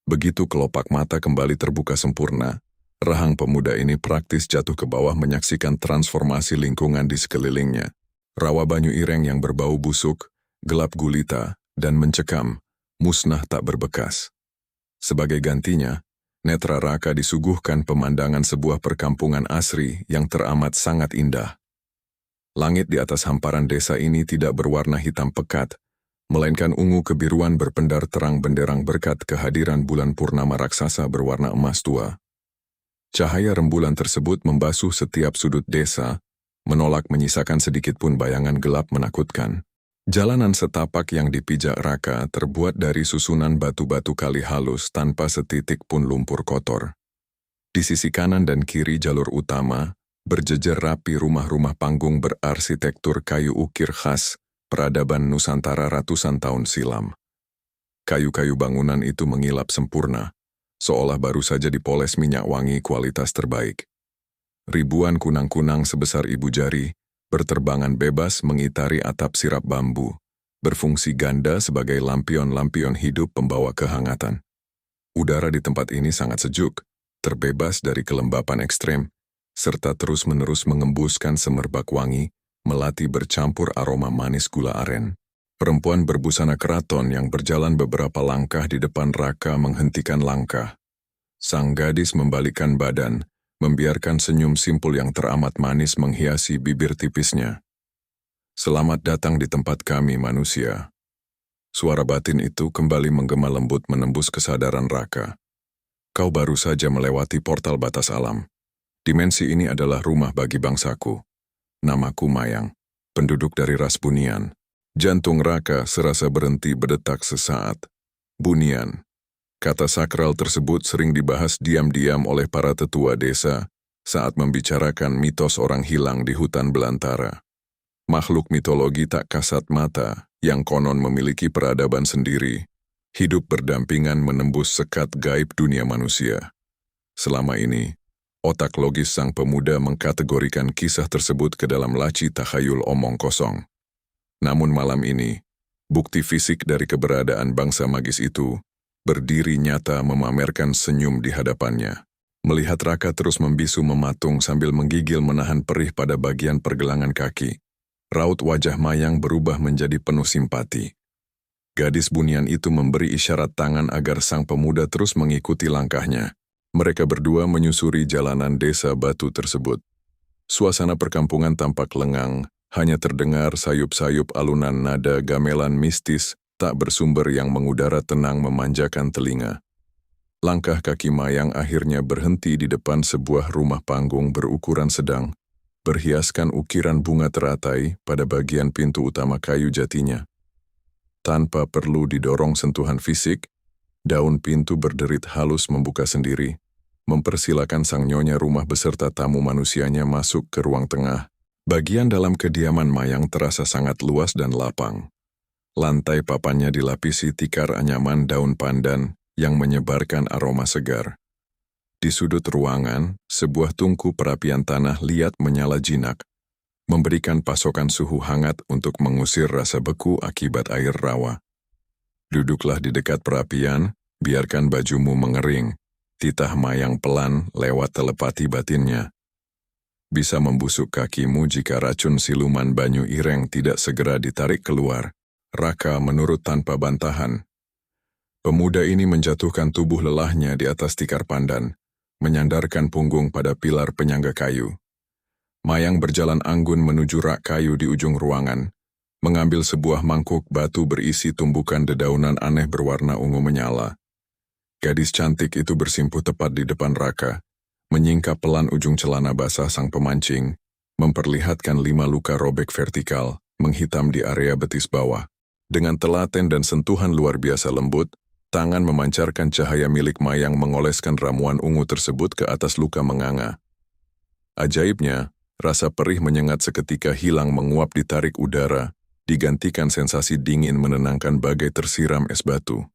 Begitu kelopak mata kembali terbuka sempurna, rahang pemuda ini praktis jatuh ke bawah menyaksikan transformasi lingkungan di sekelilingnya. Rawa Banyu Ireng yang berbau busuk, gelap gulita, dan mencekam, musnah tak berbekas. Sebagai gantinya, netra Raka disuguhkan pemandangan sebuah perkampungan asri yang teramat sangat indah. Langit di atas hamparan desa ini tidak berwarna hitam pekat, melainkan ungu kebiruan berpendar terang benderang berkat kehadiran bulan purnama raksasa berwarna emas tua. Cahaya rembulan tersebut membasuh setiap sudut desa, menolak menyisakan sedikit pun bayangan gelap menakutkan. Jalanan setapak yang dipijak Raka terbuat dari susunan batu-batu kali halus tanpa setitik pun lumpur kotor. Di sisi kanan dan kiri jalur utama, berjejer rapi rumah-rumah panggung berarsitektur kayu ukir khas peradaban Nusantara ratusan tahun silam. Kayu-kayu bangunan itu mengilap sempurna, seolah baru saja dipoles minyak wangi kualitas terbaik. Ribuan kunang-kunang sebesar ibu jari berterbangan bebas mengitari atap sirap bambu, berfungsi ganda sebagai lampion-lampion hidup pembawa kehangatan. Udara di tempat ini sangat sejuk, terbebas dari kelembapan ekstrem, serta terus-menerus mengembuskan semerbak wangi, melati bercampur aroma manis gula aren. Perempuan berbusana keraton yang berjalan beberapa langkah di depan Raka menghentikan langkah. Sang gadis membalikkan badan, membiarkan senyum simpul yang teramat manis menghiasi bibir tipisnya. "Selamat datang di tempat kami, manusia." Suara batin itu kembali menggema lembut menembus kesadaran Raka. "Kau baru saja melewati portal batas alam. Dimensi ini adalah rumah bagi bangsaku. Namaku Mayang, penduduk dari ras Bunian." Jantung Raka serasa berhenti berdetak sesaat. Bunian. Kata sakral tersebut sering dibahas diam-diam oleh para tetua desa saat membicarakan mitos orang hilang di hutan belantara. Makhluk mitologi tak kasat mata yang konon memiliki peradaban sendiri, hidup berdampingan menembus sekat gaib dunia manusia. Selama ini, otak logis sang pemuda mengkategorikan kisah tersebut ke dalam laci takhayul omong kosong. Namun malam ini, bukti fisik dari keberadaan bangsa magis itu berdiri nyata memamerkan senyum di hadapannya. Melihat Raka terus membisu mematung sambil menggigil menahan perih pada bagian pergelangan kaki, raut wajah Mayang berubah menjadi penuh simpati. Gadis Bunian itu memberi isyarat tangan agar sang pemuda terus mengikuti langkahnya. Mereka berdua menyusuri jalanan desa batu tersebut. Suasana perkampungan tampak lengang, hanya terdengar sayup-sayup alunan nada gamelan mistis tak bersumber yang mengudara tenang memanjakan telinga. Langkah kaki Mayang akhirnya berhenti di depan sebuah rumah panggung berukuran sedang, berhiaskan ukiran bunga teratai pada bagian pintu utama kayu jatinya. Tanpa perlu didorong sentuhan fisik, daun pintu berderit halus membuka sendiri, mempersilakan sang nyonya rumah beserta tamu manusianya masuk ke ruang tengah. Bagian dalam kediaman Mayang terasa sangat luas dan lapang. Lantai papannya dilapisi tikar anyaman daun pandan yang menyebarkan aroma segar. Di sudut ruangan, sebuah tungku perapian tanah liat menyala jinak, memberikan pasokan suhu hangat untuk mengusir rasa beku akibat air rawa. "Duduklah di dekat perapian, biarkan bajumu mengering," titah Mayang pelan lewat telepati batinnya. "Bisa membusuk kakimu jika racun siluman banyu ireng tidak segera ditarik keluar." Raka menurut tanpa bantahan. Pemuda ini menjatuhkan tubuh lelahnya di atas tikar pandan, menyandarkan punggung pada pilar penyangga kayu. Mayang berjalan anggun menuju rak kayu di ujung ruangan, mengambil sebuah mangkuk batu berisi tumbukan dedaunan aneh berwarna ungu menyala. Gadis cantik itu bersimpuh tepat di depan Raka, menyingkap pelan ujung celana basah sang pemancing, memperlihatkan 5 luka robek vertikal, menghitam di area betis bawah. Dengan telaten dan sentuhan luar biasa lembut, tangan memancarkan cahaya milik Mayang mengoleskan ramuan ungu tersebut ke atas luka menganga. Ajaibnya, rasa perih menyengat seketika hilang menguap ditarik udara, digantikan sensasi dingin menenangkan bagai tersiram es batu.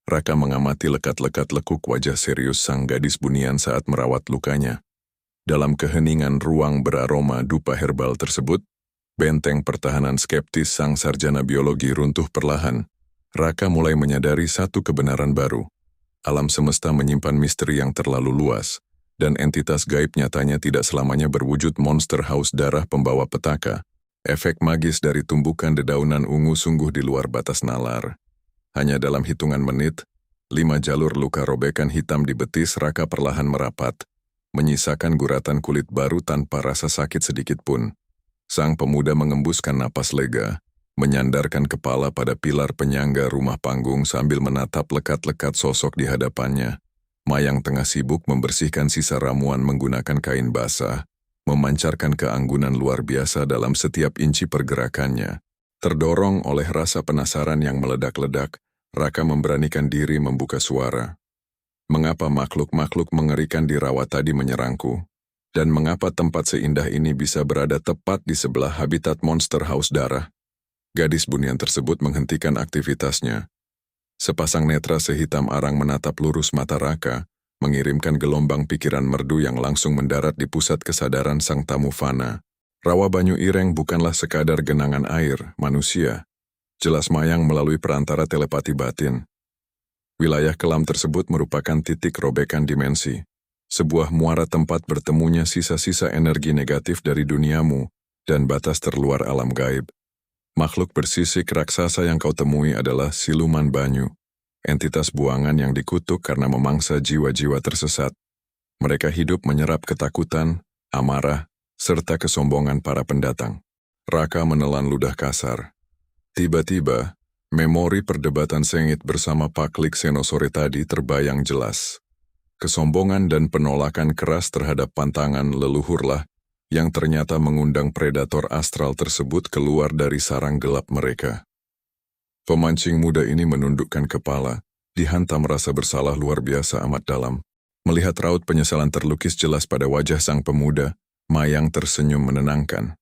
Raka mengamati lekat-lekat lekuk wajah serius sang gadis Bunian saat merawat lukanya. Dalam keheningan ruang beraroma dupa herbal tersebut, benteng pertahanan skeptis sang sarjana biologi runtuh perlahan. Raka mulai menyadari satu kebenaran baru. Alam semesta menyimpan misteri yang terlalu luas, dan entitas gaib nyatanya tidak selamanya berwujud monster haus darah pembawa petaka. Efek magis dari tumbukan dedaunan ungu sungguh di luar batas nalar. Hanya dalam hitungan menit, 5 jalur luka robekan hitam di betis Raka perlahan merapat, menyisakan guratan kulit baru tanpa rasa sakit sedikit pun. Sang pemuda mengembuskan napas lega, menyandarkan kepala pada pilar penyangga rumah panggung sambil menatap lekat-lekat sosok di hadapannya. Mayang tengah sibuk membersihkan sisa ramuan menggunakan kain basah, memancarkan keanggunan luar biasa dalam setiap inci pergerakannya. Terdorong oleh rasa penasaran yang meledak-ledak, Raka memberanikan diri membuka suara. "Mengapa makhluk-makhluk mengerikan di rawa tadi menyerangku? Dan mengapa tempat seindah ini bisa berada tepat di sebelah habitat monster haus darah?" Gadis Bunian tersebut menghentikan aktivitasnya. Sepasang netra sehitam arang menatap lurus mata Raka, mengirimkan gelombang pikiran merdu yang langsung mendarat di pusat kesadaran sang tamu fana. Rawa Banyu Ireng bukanlah sekadar genangan air, manusia. Jelas Mayang melalui perantara telepati batin. Wilayah kelam tersebut merupakan titik robekan dimensi, sebuah muara tempat bertemunya sisa-sisa energi negatif dari duniamu dan batas terluar alam gaib. Makhluk bersisik raksasa yang kau temui adalah siluman banyu, entitas buangan yang dikutuk karena memangsa jiwa-jiwa tersesat. Mereka hidup menyerap ketakutan, amarah, serta kesombongan para pendatang. Raka menelan ludah kasar. Tiba-tiba, memori perdebatan sengit bersama Paklik Senosore tadi terbayang jelas. Kesombongan dan penolakan keras terhadap pantangan leluhurlah yang ternyata mengundang predator astral tersebut keluar dari sarang gelap mereka. Pemancing muda ini menundukkan kepala, dihantam rasa bersalah luar biasa amat dalam. Melihat raut penyesalan terlukis jelas pada wajah sang pemuda, Mayang tersenyum menenangkan.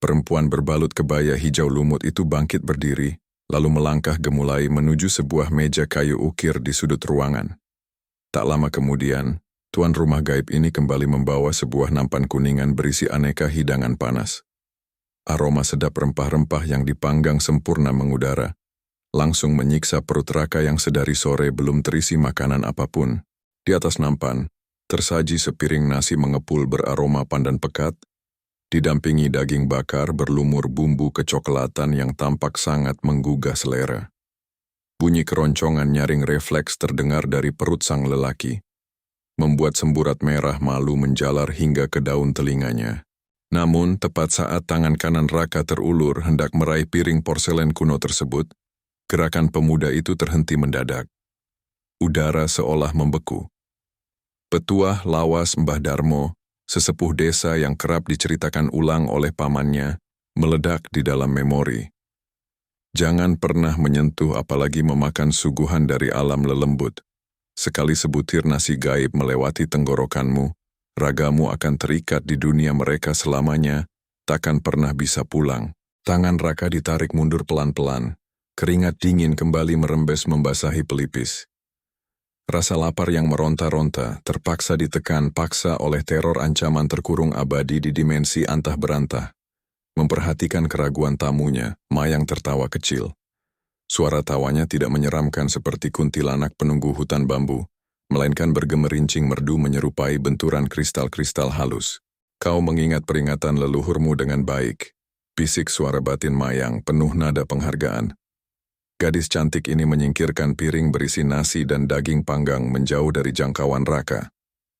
Perempuan berbalut kebaya hijau lumut itu bangkit berdiri, lalu melangkah gemulai menuju sebuah meja kayu ukir di sudut ruangan. Tak lama kemudian, tuan rumah gaib ini kembali membawa sebuah nampan kuningan berisi aneka hidangan panas. Aroma sedap rempah-rempah yang dipanggang sempurna mengudara, langsung menyiksa perut Raka yang sedari sore belum terisi makanan apapun. Di atas nampan, tersaji sepiring nasi mengepul beraroma pandan pekat, didampingi daging bakar berlumur bumbu kecoklatan yang tampak sangat menggugah selera. Bunyi keroncongan nyaring refleks terdengar dari perut sang lelaki, membuat semburat merah malu menjalar hingga ke daun telinganya. Namun, tepat saat tangan kanan Raka terulur hendak meraih piring porselen kuno tersebut, gerakan pemuda itu terhenti mendadak. Udara seolah membeku. Petuah lawas Mbah Darmo, sesepuh desa yang kerap diceritakan ulang oleh pamannya, meledak di dalam memori. Jangan pernah menyentuh apalagi memakan suguhan dari alam lelembut. Sekali sebutir nasi gaib melewati tenggorokanmu, ragamu akan terikat di dunia mereka selamanya, takkan pernah bisa pulang. Tangan Raka ditarik mundur pelan-pelan, keringat dingin kembali merembes membasahi pelipis. Rasa lapar yang meronta-ronta terpaksa ditekan paksa oleh teror ancaman terkurung abadi di dimensi antah berantah. Memperhatikan keraguan tamunya, Mayang tertawa kecil. Suara tawanya tidak menyeramkan seperti kuntilanak penunggu hutan bambu, melainkan bergemerincing merdu menyerupai benturan kristal-kristal halus. Kau mengingat peringatan leluhurmu dengan baik. Bisik suara batin Mayang penuh nada penghargaan. Gadis cantik ini menyingkirkan piring berisi nasi dan daging panggang menjauh dari jangkauan Raka.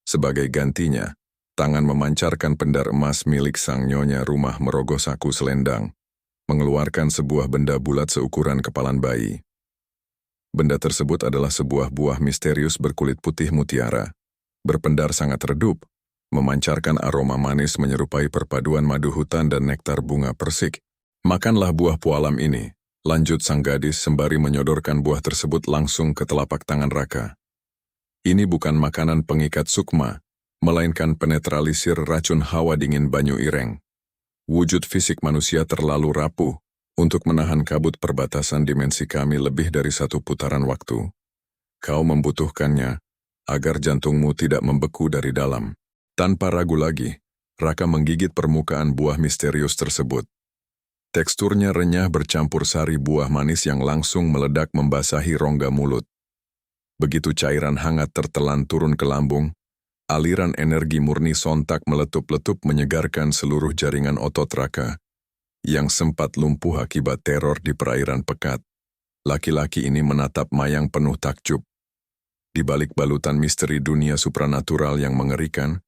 Sebagai gantinya, tangan memancarkan pendar emas milik sang nyonya rumah merogoh saku selendang, mengeluarkan sebuah benda bulat seukuran kepalan bayi. Benda tersebut adalah sebuah buah misterius berkulit putih mutiara, berpendar sangat redup, memancarkan aroma manis menyerupai perpaduan madu hutan dan nektar bunga persik. Makanlah buah pualam ini, lanjut sang gadis sembari menyodorkan buah tersebut langsung ke telapak tangan Raka. Ini bukan makanan pengikat sukma, melainkan penetralisir racun hawa dingin banyu ireng. Wujud fisik manusia terlalu rapuh untuk menahan kabut perbatasan dimensi kami lebih dari satu putaran waktu. Kau membutuhkannya agar jantungmu tidak membeku dari dalam. Tanpa ragu lagi, Raka menggigit permukaan buah misterius tersebut. Teksturnya renyah bercampur sari buah manis yang langsung meledak membasahi rongga mulut. Begitu cairan hangat tertelan turun ke lambung, aliran energi murni sontak meletup-letup menyegarkan seluruh jaringan otot Raka, yang sempat lumpuh akibat teror di perairan pekat. Laki-laki ini menatap Mayang penuh takjub. Di balik balutan misteri dunia supranatural yang mengerikan,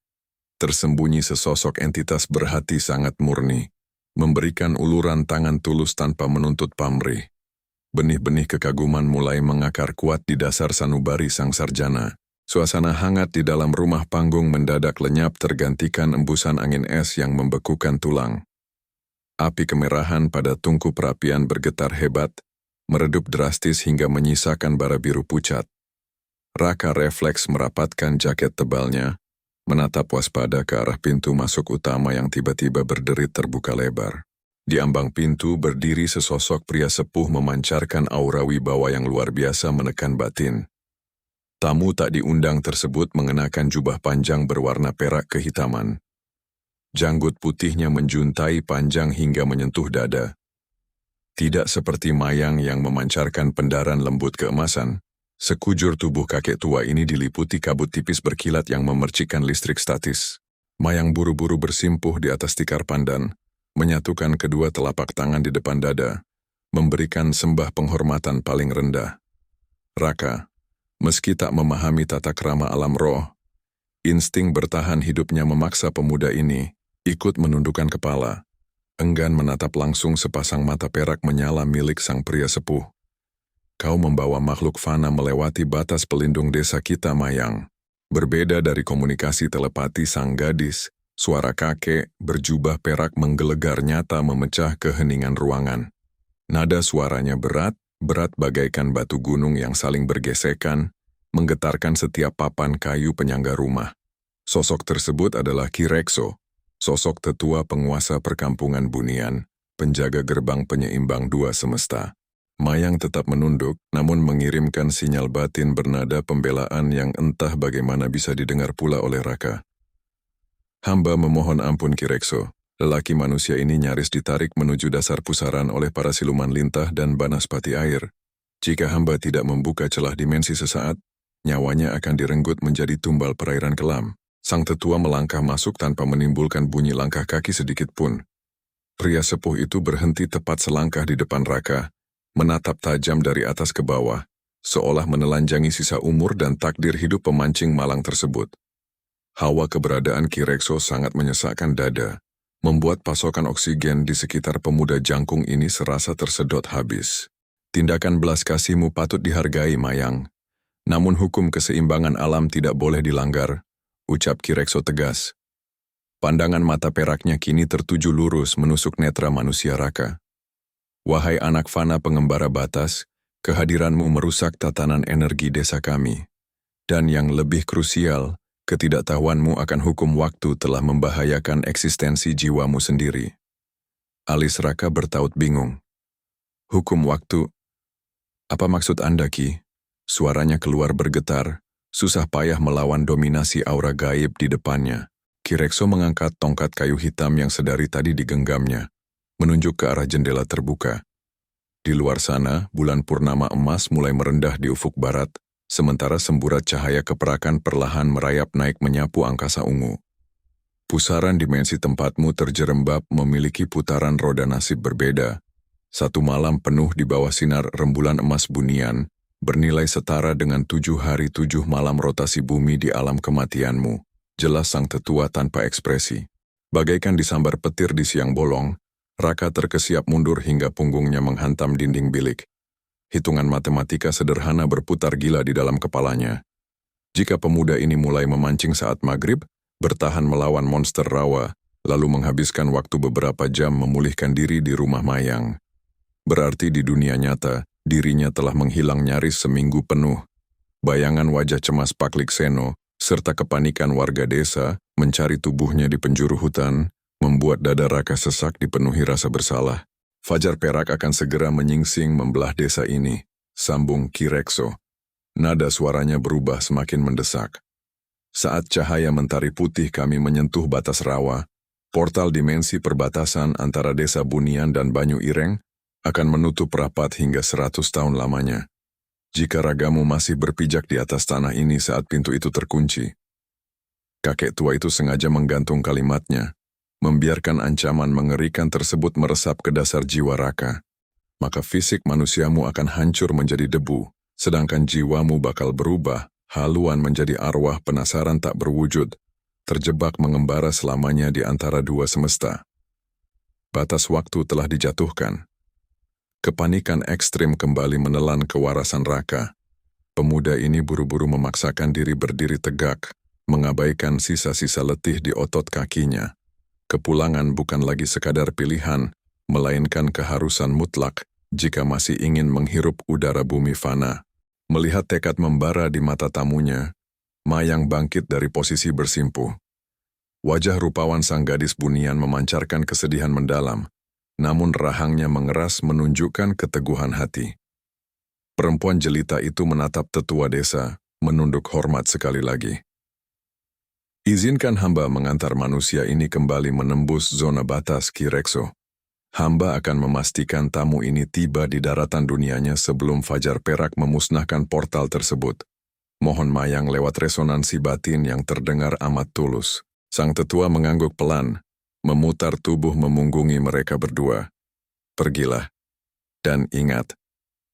tersembunyi sesosok entitas berhati sangat murni, memberikan uluran tangan tulus tanpa menuntut pamrih. Benih-benih kekaguman mulai mengakar kuat di dasar sanubari sang sarjana. Suasana hangat di dalam rumah panggung mendadak lenyap tergantikan embusan angin es yang membekukan tulang. Api kemerahan pada tungku perapian bergetar hebat, meredup drastis hingga menyisakan bara biru pucat. Raka refleks merapatkan jaket tebalnya, menatap waspada ke arah pintu masuk utama yang tiba-tiba berderit terbuka lebar. Di ambang pintu berdiri sesosok pria sepuh memancarkan aura wibawa yang luar biasa menekan batin. Tamu tak diundang tersebut mengenakan jubah panjang berwarna perak kehitaman. Janggut putihnya menjuntai panjang hingga menyentuh dada. Tidak seperti Mayang yang memancarkan pendaran lembut keemasan, Sekujur tubuh kakek tua ini diliputi kabut tipis berkilat yang memercikkan listrik statis. Mayang buru-buru bersimpuh di atas tikar pandan, menyatukan kedua telapak tangan di depan dada, memberikan sembah penghormatan paling rendah. Raka, meski tak memahami tata krama alam roh, insting bertahan hidupnya memaksa pemuda ini ikut menundukkan kepala, enggan menatap langsung sepasang mata perak menyala milik sang pria sepuh. Kau membawa makhluk fana melewati batas pelindung desa kita, Mayang. Berbeda dari komunikasi telepati sang gadis, suara kakek berjubah perak menggelegar nyata memecah keheningan ruangan. Nada suaranya berat bagaikan batu gunung yang saling bergesekan, menggetarkan setiap papan kayu penyangga rumah. Sosok tersebut adalah Ki Rekso, sosok tetua penguasa perkampungan Bunian, penjaga gerbang penyeimbang dua semesta. Mayang tetap menunduk, namun mengirimkan sinyal batin bernada pembelaan yang entah bagaimana bisa didengar pula oleh Raka. Hamba memohon ampun Ki Rekso, lelaki manusia ini nyaris ditarik menuju dasar pusaran oleh para siluman lintah dan banaspati air. Jika hamba tidak membuka celah dimensi sesaat, nyawanya akan direnggut menjadi tumbal perairan kelam. Sang tetua melangkah masuk tanpa menimbulkan bunyi langkah kaki sedikit pun. Pria sepuh itu berhenti tepat selangkah di depan Raka, menatap tajam dari atas ke bawah, seolah menelanjangi sisa umur dan takdir hidup pemancing malang tersebut. Hawa keberadaan Ki Rekso sangat menyesakkan dada, membuat pasokan oksigen di sekitar pemuda jangkung ini serasa tersedot habis. Tindakan belas kasihmu patut dihargai, Mayang. Namun hukum keseimbangan alam tidak boleh dilanggar, ucap Ki Rekso tegas. Pandangan mata peraknya kini tertuju lurus menusuk netra manusia Raka. Wahai anak fana pengembara batas, kehadiranmu merusak tatanan energi desa kami. Dan yang lebih krusial, ketidaktahuanmu akan hukum waktu telah membahayakan eksistensi jiwamu sendiri. Alis Raka bertaut bingung. Hukum waktu? Apa maksud Anda, Ki? Suaranya keluar bergetar, susah payah melawan dominasi aura gaib di depannya. Ki Rekso mengangkat tongkat kayu hitam yang sedari tadi digenggamnya, menunjuk ke arah jendela terbuka. Di luar sana, bulan purnama emas mulai merendah di ufuk barat, sementara semburat cahaya keperakan perlahan merayap naik menyapu angkasa ungu. Pusaran dimensi tempatmu terjerembab memiliki putaran roda nasib berbeda. Satu malam penuh di bawah sinar rembulan emas Bunian, bernilai setara dengan 7 hari 7 malam rotasi bumi di alam kematianmu, jelas sang tetua tanpa ekspresi. Bagaikan disambar petir di siang bolong, Raka terkesiap mundur hingga punggungnya menghantam dinding bilik. Hitungan matematika sederhana berputar gila di dalam kepalanya. Jika pemuda ini mulai memancing saat maghrib, bertahan melawan monster rawa, lalu menghabiskan waktu beberapa jam memulihkan diri di rumah Mayang, berarti di dunia nyata, dirinya telah menghilang nyaris seminggu penuh. Bayangan wajah cemas Paklik Seno, serta kepanikan warga desa mencari tubuhnya di penjuru hutan, membuat dada Raka sesak dipenuhi rasa bersalah. Fajar perak akan segera menyingsing membelah desa ini, sambung Ki Rekso. Nada suaranya berubah semakin mendesak. Saat cahaya mentari putih kami menyentuh batas rawa, portal dimensi perbatasan antara desa Bunian dan Banyu Ireng akan menutup rapat hingga 100 tahun lamanya. Jika ragamu masih berpijak di atas tanah ini saat pintu itu terkunci. Kakek tua itu sengaja menggantung kalimatnya, membiarkan ancaman mengerikan tersebut meresap ke dasar jiwa Raka. Maka fisik manusiamu akan hancur menjadi debu, sedangkan jiwamu bakal berubah, haluan menjadi arwah penasaran tak berwujud, terjebak mengembara selamanya di antara dua semesta. Batas waktu telah dijatuhkan. Kepanikan ekstrim kembali menelan kewarasan Raka. Pemuda ini buru-buru memaksakan diri berdiri tegak, mengabaikan sisa-sisa letih di otot kakinya. Kepulangan bukan lagi sekadar pilihan, melainkan keharusan mutlak jika masih ingin menghirup udara bumi fana. Melihat tekad membara di mata tamunya, Mayang bangkit dari posisi bersimpuh. Wajah rupawan sang gadis Bunian memancarkan kesedihan mendalam, namun rahangnya mengeras menunjukkan keteguhan hati. Perempuan jelita itu menatap tetua desa, menunduk hormat sekali lagi. Izinkan hamba mengantar manusia ini kembali menembus zona batas, Ki Rekso. Hamba akan memastikan tamu ini tiba di daratan dunianya sebelum Fajar Perak memusnahkan portal tersebut. Mohon Mayang lewat resonansi batin yang terdengar amat tulus. Sang tetua mengangguk pelan, memutar tubuh memunggungi mereka berdua. Pergilah. Dan ingat,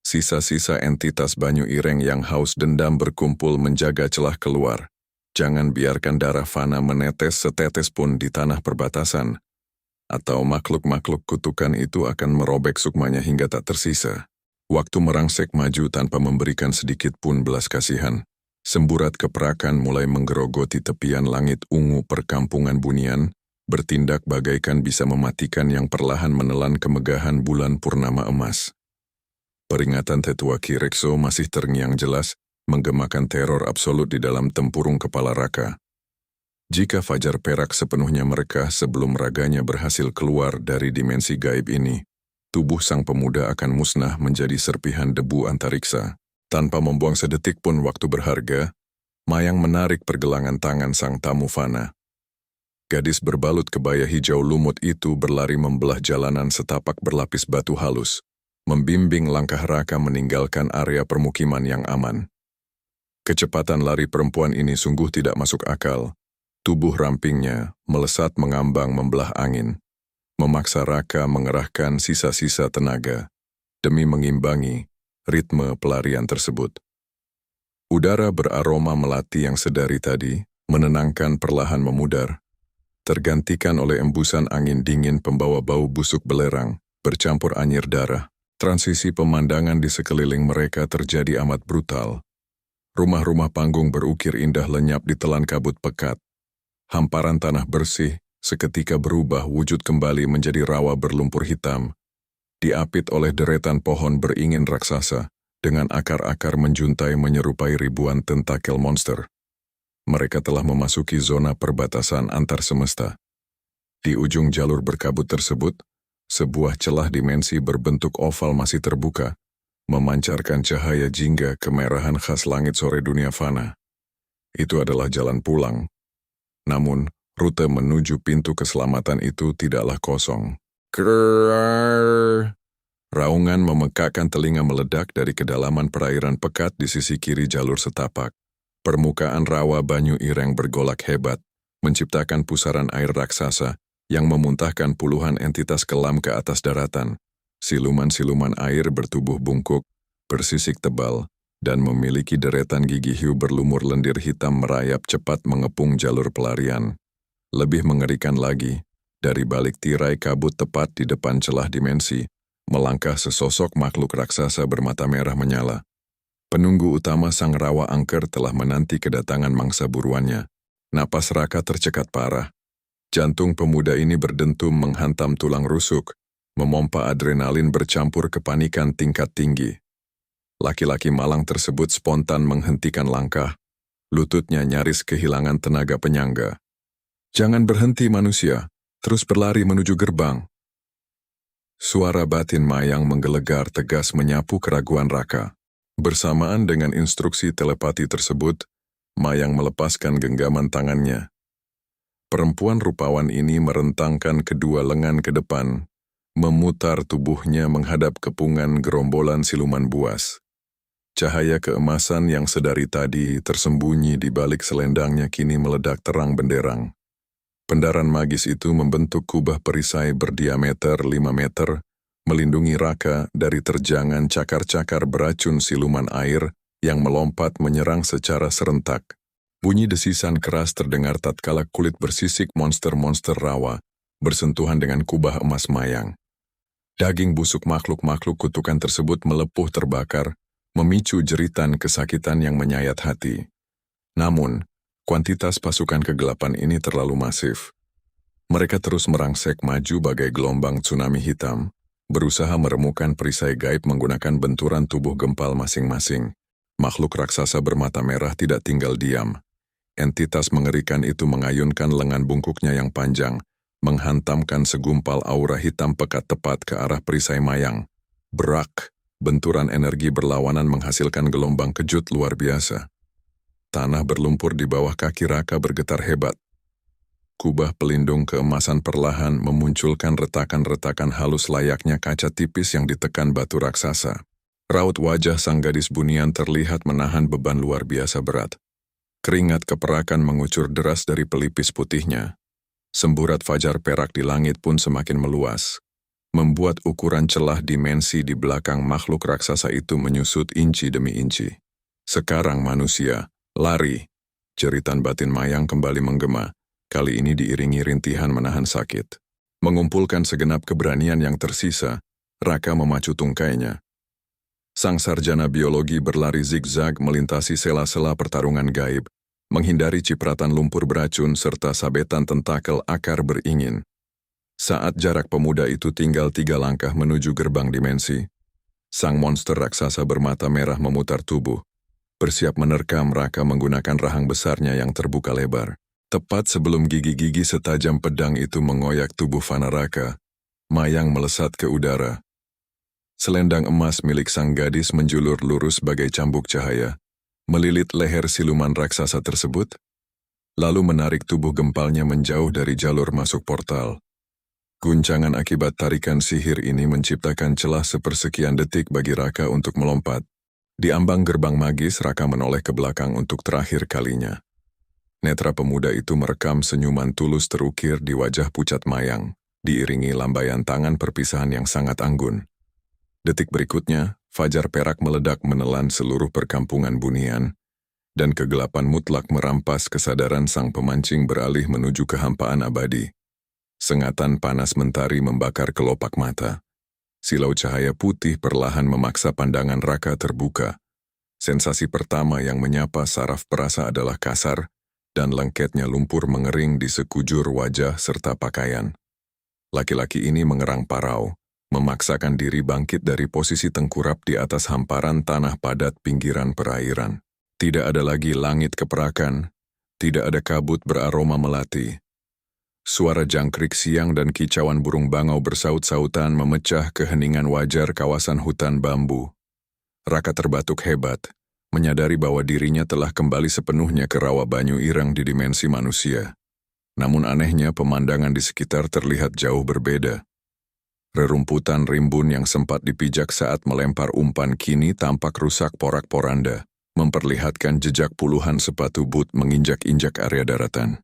sisa-sisa entitas Banyu Ireng yang haus dendam berkumpul menjaga celah keluar. Jangan biarkan darah Fana menetes setetes pun di tanah perbatasan, atau makhluk-makhluk kutukan itu akan merobek sukmanya hingga tak tersisa. Waktu merangsek maju tanpa memberikan sedikit pun belas kasihan. Semburat keperakan mulai menggerogoti tepian langit ungu perkampungan Bunian, bertindak bagaikan bisa mematikan yang perlahan menelan kemegahan bulan purnama emas. Peringatan tetua Ki Rekso masih terngiang jelas, menggemakan teror absolut di dalam tempurung kepala Raka. Jika Fajar Perak sepenuhnya merekah sebelum raganya berhasil keluar dari dimensi gaib ini, tubuh sang pemuda akan musnah menjadi serpihan debu antariksa. Tanpa membuang sedetik pun waktu berharga, Mayang menarik pergelangan tangan sang tamu Fana. Gadis berbalut kebaya hijau lumut itu berlari membelah jalanan setapak berlapis batu halus, membimbing langkah Raka meninggalkan area permukiman yang aman. Kecepatan lari perempuan ini sungguh tidak masuk akal. Tubuh rampingnya melesat mengambang membelah angin, memaksa Raka mengerahkan sisa-sisa tenaga demi mengimbangi ritme pelarian tersebut. Udara beraroma melati yang sedari tadi menenangkan perlahan memudar, tergantikan oleh embusan angin dingin pembawa bau busuk belerang, bercampur anyir darah. Transisi pemandangan di sekeliling mereka terjadi amat brutal. Rumah-rumah panggung berukir indah lenyap ditelan kabut pekat. Hamparan tanah bersih seketika berubah wujud kembali menjadi rawa berlumpur hitam, diapit oleh deretan pohon beringin raksasa, dengan akar-akar menjuntai menyerupai ribuan tentakel monster. Mereka telah memasuki zona perbatasan antar semesta. Di ujung jalur berkabut tersebut, sebuah celah dimensi berbentuk oval masih terbuka, memancarkan cahaya jingga kemerahan khas langit sore dunia fana. Itu adalah jalan pulang. Namun, rute menuju pintu keselamatan itu tidaklah kosong. Krrrr. Raungan memekakkan telinga meledak dari kedalaman perairan pekat di sisi kiri jalur setapak. Permukaan rawa Banyu Ireng bergolak hebat, menciptakan pusaran air raksasa yang memuntahkan puluhan entitas kelam ke atas daratan. Siluman-siluman air bertubuh bungkuk, bersisik tebal, dan memiliki deretan gigi hiu berlumur lendir hitam merayap cepat mengepung jalur pelarian. Lebih mengerikan lagi, dari balik tirai kabut tepat di depan celah dimensi, melangkah sesosok makhluk raksasa bermata merah menyala. Penunggu utama sang rawa angker telah menanti kedatangan mangsa buruannya. Napas Raka tercekat parah. Jantung pemuda ini berdentum menghantam tulang rusuk, memompa adrenalin bercampur kepanikan tingkat tinggi. Laki-laki malang tersebut spontan menghentikan langkah, lututnya nyaris kehilangan tenaga penyangga. Jangan berhenti manusia, terus berlari menuju gerbang. Suara batin Mayang menggelegar tegas menyapu keraguan Raka. Bersamaan dengan instruksi telepati tersebut, Mayang melepaskan genggaman tangannya. Perempuan rupawan ini merentangkan kedua lengan ke depan, memutar tubuhnya menghadap kepungan gerombolan siluman buas. Cahaya keemasan yang sedari tadi tersembunyi di balik selendangnya kini meledak terang benderang. Pendaran magis itu membentuk kubah perisai berdiameter 5 meter, melindungi Raka dari terjangan cakar-cakar beracun siluman air yang melompat menyerang secara serentak. Bunyi desisan keras terdengar tatkala kulit bersisik monster-monster rawa bersentuhan dengan kubah emas Mayang. Daging busuk makhluk-makhluk kutukan tersebut melepuh terbakar, memicu jeritan kesakitan yang menyayat hati. Namun, kuantitas pasukan kegelapan ini terlalu masif. Mereka terus merangsek maju bagai gelombang tsunami hitam, berusaha meremukan perisai gaib menggunakan benturan tubuh gempal masing-masing. Makhluk raksasa bermata merah tidak tinggal diam. Entitas mengerikan itu mengayunkan lengan bungkuknya yang panjang, menghantamkan segumpal aura hitam pekat tepat ke arah perisai Mayang. Brak! Benturan energi berlawanan menghasilkan gelombang kejut luar biasa. Tanah berlumpur di bawah kaki Raka bergetar hebat. Kubah pelindung keemasan perlahan memunculkan retakan-retakan halus layaknya kaca tipis yang ditekan batu raksasa. Raut wajah sang gadis bunian terlihat menahan beban luar biasa berat. Keringat keperakan mengucur deras dari pelipis putihnya. Semburat fajar perak di langit pun semakin meluas, membuat ukuran celah dimensi di belakang makhluk raksasa itu menyusut inci demi inci. Sekarang manusia, lari. Jeritan batin Mayang kembali menggema, kali ini diiringi rintihan menahan sakit. Mengumpulkan segenap keberanian yang tersisa, Raka memacu tungkainya. Sang sarjana biologi berlari zigzag melintasi sela-sela pertarungan gaib, menghindari cipratan lumpur beracun serta sabetan tentakel akar beringin. Saat jarak pemuda itu tinggal 3 langkah menuju gerbang dimensi, sang monster raksasa bermata merah memutar tubuh, bersiap menerkam Raka menggunakan rahang besarnya yang terbuka lebar. Tepat sebelum gigi-gigi setajam pedang itu mengoyak tubuh Fana Raka, Mayang melesat ke udara. Selendang emas milik sang gadis menjulur lurus bagai cambuk cahaya, melilit leher siluman raksasa tersebut, lalu menarik tubuh gempalnya menjauh dari jalur masuk portal. Guncangan akibat tarikan sihir ini menciptakan celah sepersekian detik bagi Raka untuk melompat. Di ambang gerbang magis, Raka menoleh ke belakang untuk terakhir kalinya. Netra pemuda itu merekam senyuman tulus terukir di wajah pucat Mayang, diiringi lambaian tangan perpisahan yang sangat anggun. Detik berikutnya, fajar perak meledak menelan seluruh perkampungan bunian, dan kegelapan mutlak merampas kesadaran sang pemancing beralih menuju kehampaan abadi. Sengatan panas mentari membakar kelopak mata. Silau cahaya putih perlahan memaksa pandangan Raka terbuka. Sensasi pertama yang menyapa saraf perasa adalah kasar, dan lengketnya lumpur mengering di sekujur wajah serta pakaian. Laki-laki ini mengerang parau, memaksakan diri bangkit dari posisi tengkurap di atas hamparan tanah padat pinggiran perairan. Tidak ada lagi langit keperakan, tidak ada kabut beraroma melati. Suara jangkrik siang dan kicauan burung bangau bersaut-sautan memecah keheningan wajar kawasan hutan bambu. Raka terbatuk hebat, menyadari bahwa dirinya telah kembali sepenuhnya ke rawa Banyu Ireng di dimensi manusia. Namun anehnya pemandangan di sekitar terlihat jauh berbeda. Rerumputan rimbun yang sempat dipijak saat melempar umpan kini tampak rusak porak-poranda, memperlihatkan jejak puluhan sepatu boot menginjak-injak area daratan.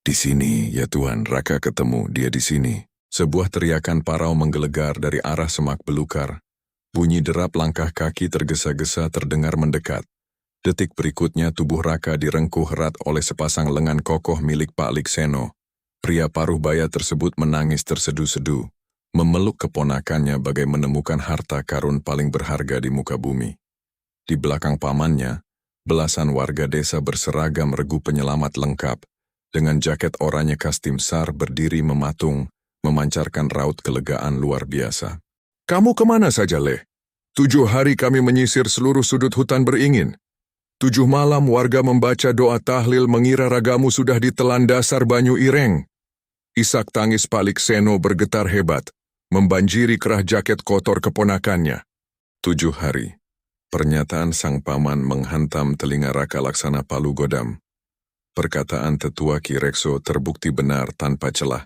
Di sini, ya Tuhan, Raka ketemu dia di sini. Sebuah teriakan parau menggelegar dari arah semak belukar. Bunyi derap langkah kaki tergesa-gesa terdengar mendekat. Detik berikutnya tubuh Raka direngkuh erat oleh sepasang lengan kokoh milik Pak Likseno. Pria paruh baya tersebut menangis tersedu-sedu, memeluk keponakannya bagai menemukan harta karun paling berharga di muka bumi. Di belakang pamannya, belasan warga desa berseragam regu penyelamat lengkap, dengan jaket oranye khas tim SAR berdiri mematung, memancarkan raut kelegaan luar biasa. Kamu kemana saja, Leh? 7 hari kami menyisir seluruh sudut hutan beringin. 7 malam warga membaca doa tahlil mengira ragamu sudah ditelan dasar Banyu Ireng. Isak tangis Pak Likseno bergetar hebat, membanjiri kerah jaket kotor keponakannya. 7 hari. Pernyataan sang paman menghantam telinga Raka laksana palu godam. Perkataan tetua Ki Rekso terbukti benar tanpa celah.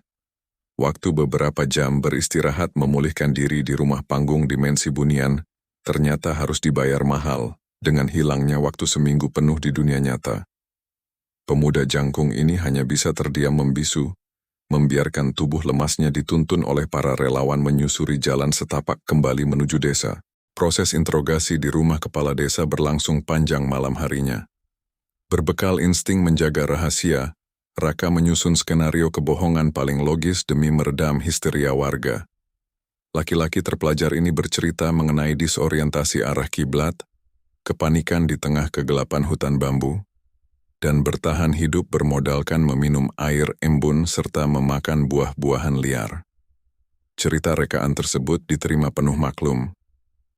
Waktu beberapa jam beristirahat memulihkan diri di rumah panggung dimensi bunian, ternyata harus dibayar mahal dengan hilangnya waktu seminggu penuh di dunia nyata. Pemuda jangkung ini hanya bisa terdiam membisu, membiarkan tubuh lemasnya dituntun oleh para relawan menyusuri jalan setapak kembali menuju desa. Proses interogasi di rumah kepala desa berlangsung panjang malam harinya. Berbekal insting menjaga rahasia, Raka menyusun skenario kebohongan paling logis demi meredam histeria warga. Laki-laki terpelajar ini bercerita mengenai disorientasi arah kiblat, kepanikan di tengah kegelapan hutan bambu, dan bertahan hidup bermodalkan meminum air embun serta memakan buah-buahan liar. Cerita rekaan tersebut diterima penuh maklum.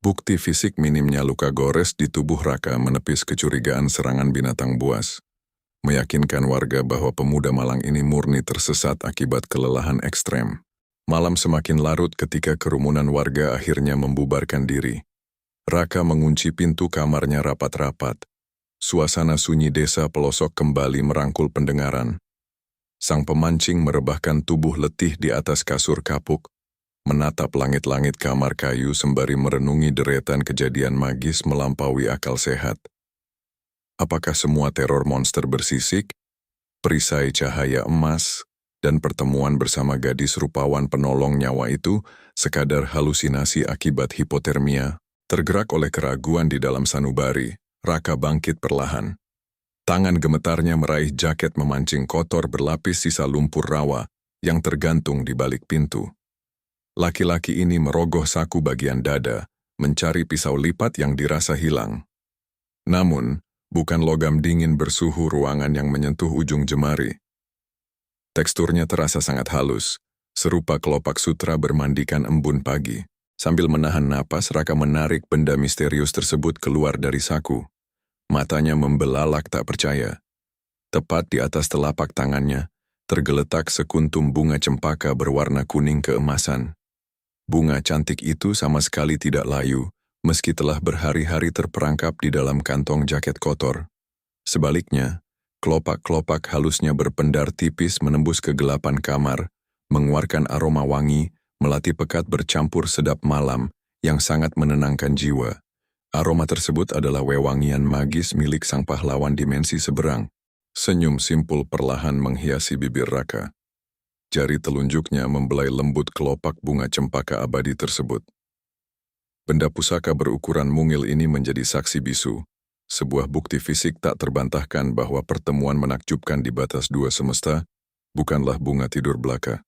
Bukti fisik minimnya luka gores di tubuh Raka menepis kecurigaan serangan binatang buas, meyakinkan warga bahwa pemuda malang ini murni tersesat akibat kelelahan ekstrem. Malam semakin larut ketika kerumunan warga akhirnya membubarkan diri. Raka mengunci pintu kamarnya rapat-rapat. Suasana sunyi desa pelosok kembali merangkul pendengaran. Sang pemancing merebahkan tubuh letih di atas kasur kapuk, menatap langit-langit kamar kayu sembari merenungi deretan kejadian magis melampaui akal sehat. Apakah semua teror monster bersisik, perisai cahaya emas, dan pertemuan bersama gadis rupawan penolong nyawa itu sekadar halusinasi akibat hipotermia? Tergerak oleh keraguan di dalam sanubari, Raka bangkit perlahan. Tangan gemetarnya meraih jaket memancing kotor berlapis sisa lumpur rawa yang tergantung di balik pintu. Laki-laki ini merogoh saku bagian dada, mencari pisau lipat yang dirasa hilang. Namun, bukan logam dingin bersuhu ruangan yang menyentuh ujung jemari. Teksturnya terasa sangat halus, serupa kelopak sutra bermandikan embun pagi. Sambil menahan napas, Raka menarik benda misterius tersebut keluar dari saku. Matanya membelalak tak percaya. Tepat di atas telapak tangannya, tergeletak sekuntum bunga cempaka berwarna kuning keemasan. Bunga cantik itu sama sekali tidak layu, meski telah berhari-hari terperangkap di dalam kantong jaket kotor. Sebaliknya, kelopak-kelopak halusnya berpendar tipis menembus kegelapan kamar, mengeluarkan aroma wangi, melati pekat bercampur sedap malam yang sangat menenangkan jiwa. Aroma tersebut adalah wewangian magis milik sang pahlawan dimensi seberang. Senyum simpul perlahan menghiasi bibir Raka. Jari telunjuknya membelai lembut kelopak bunga cempaka abadi tersebut. Benda pusaka berukuran mungil ini menjadi saksi bisu, sebuah bukti fisik tak terbantahkan bahwa pertemuan menakjubkan di batas dua semesta bukanlah bunga tidur belaka.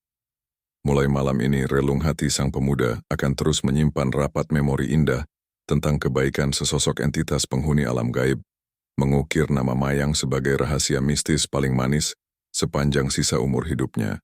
Mulai malam ini, relung hati sang pemuda akan terus menyimpan rapat memori indah tentang kebaikan sesosok entitas penghuni alam gaib, mengukir nama mayang sebagai rahasia mistis paling manis sepanjang sisa umur hidupnya.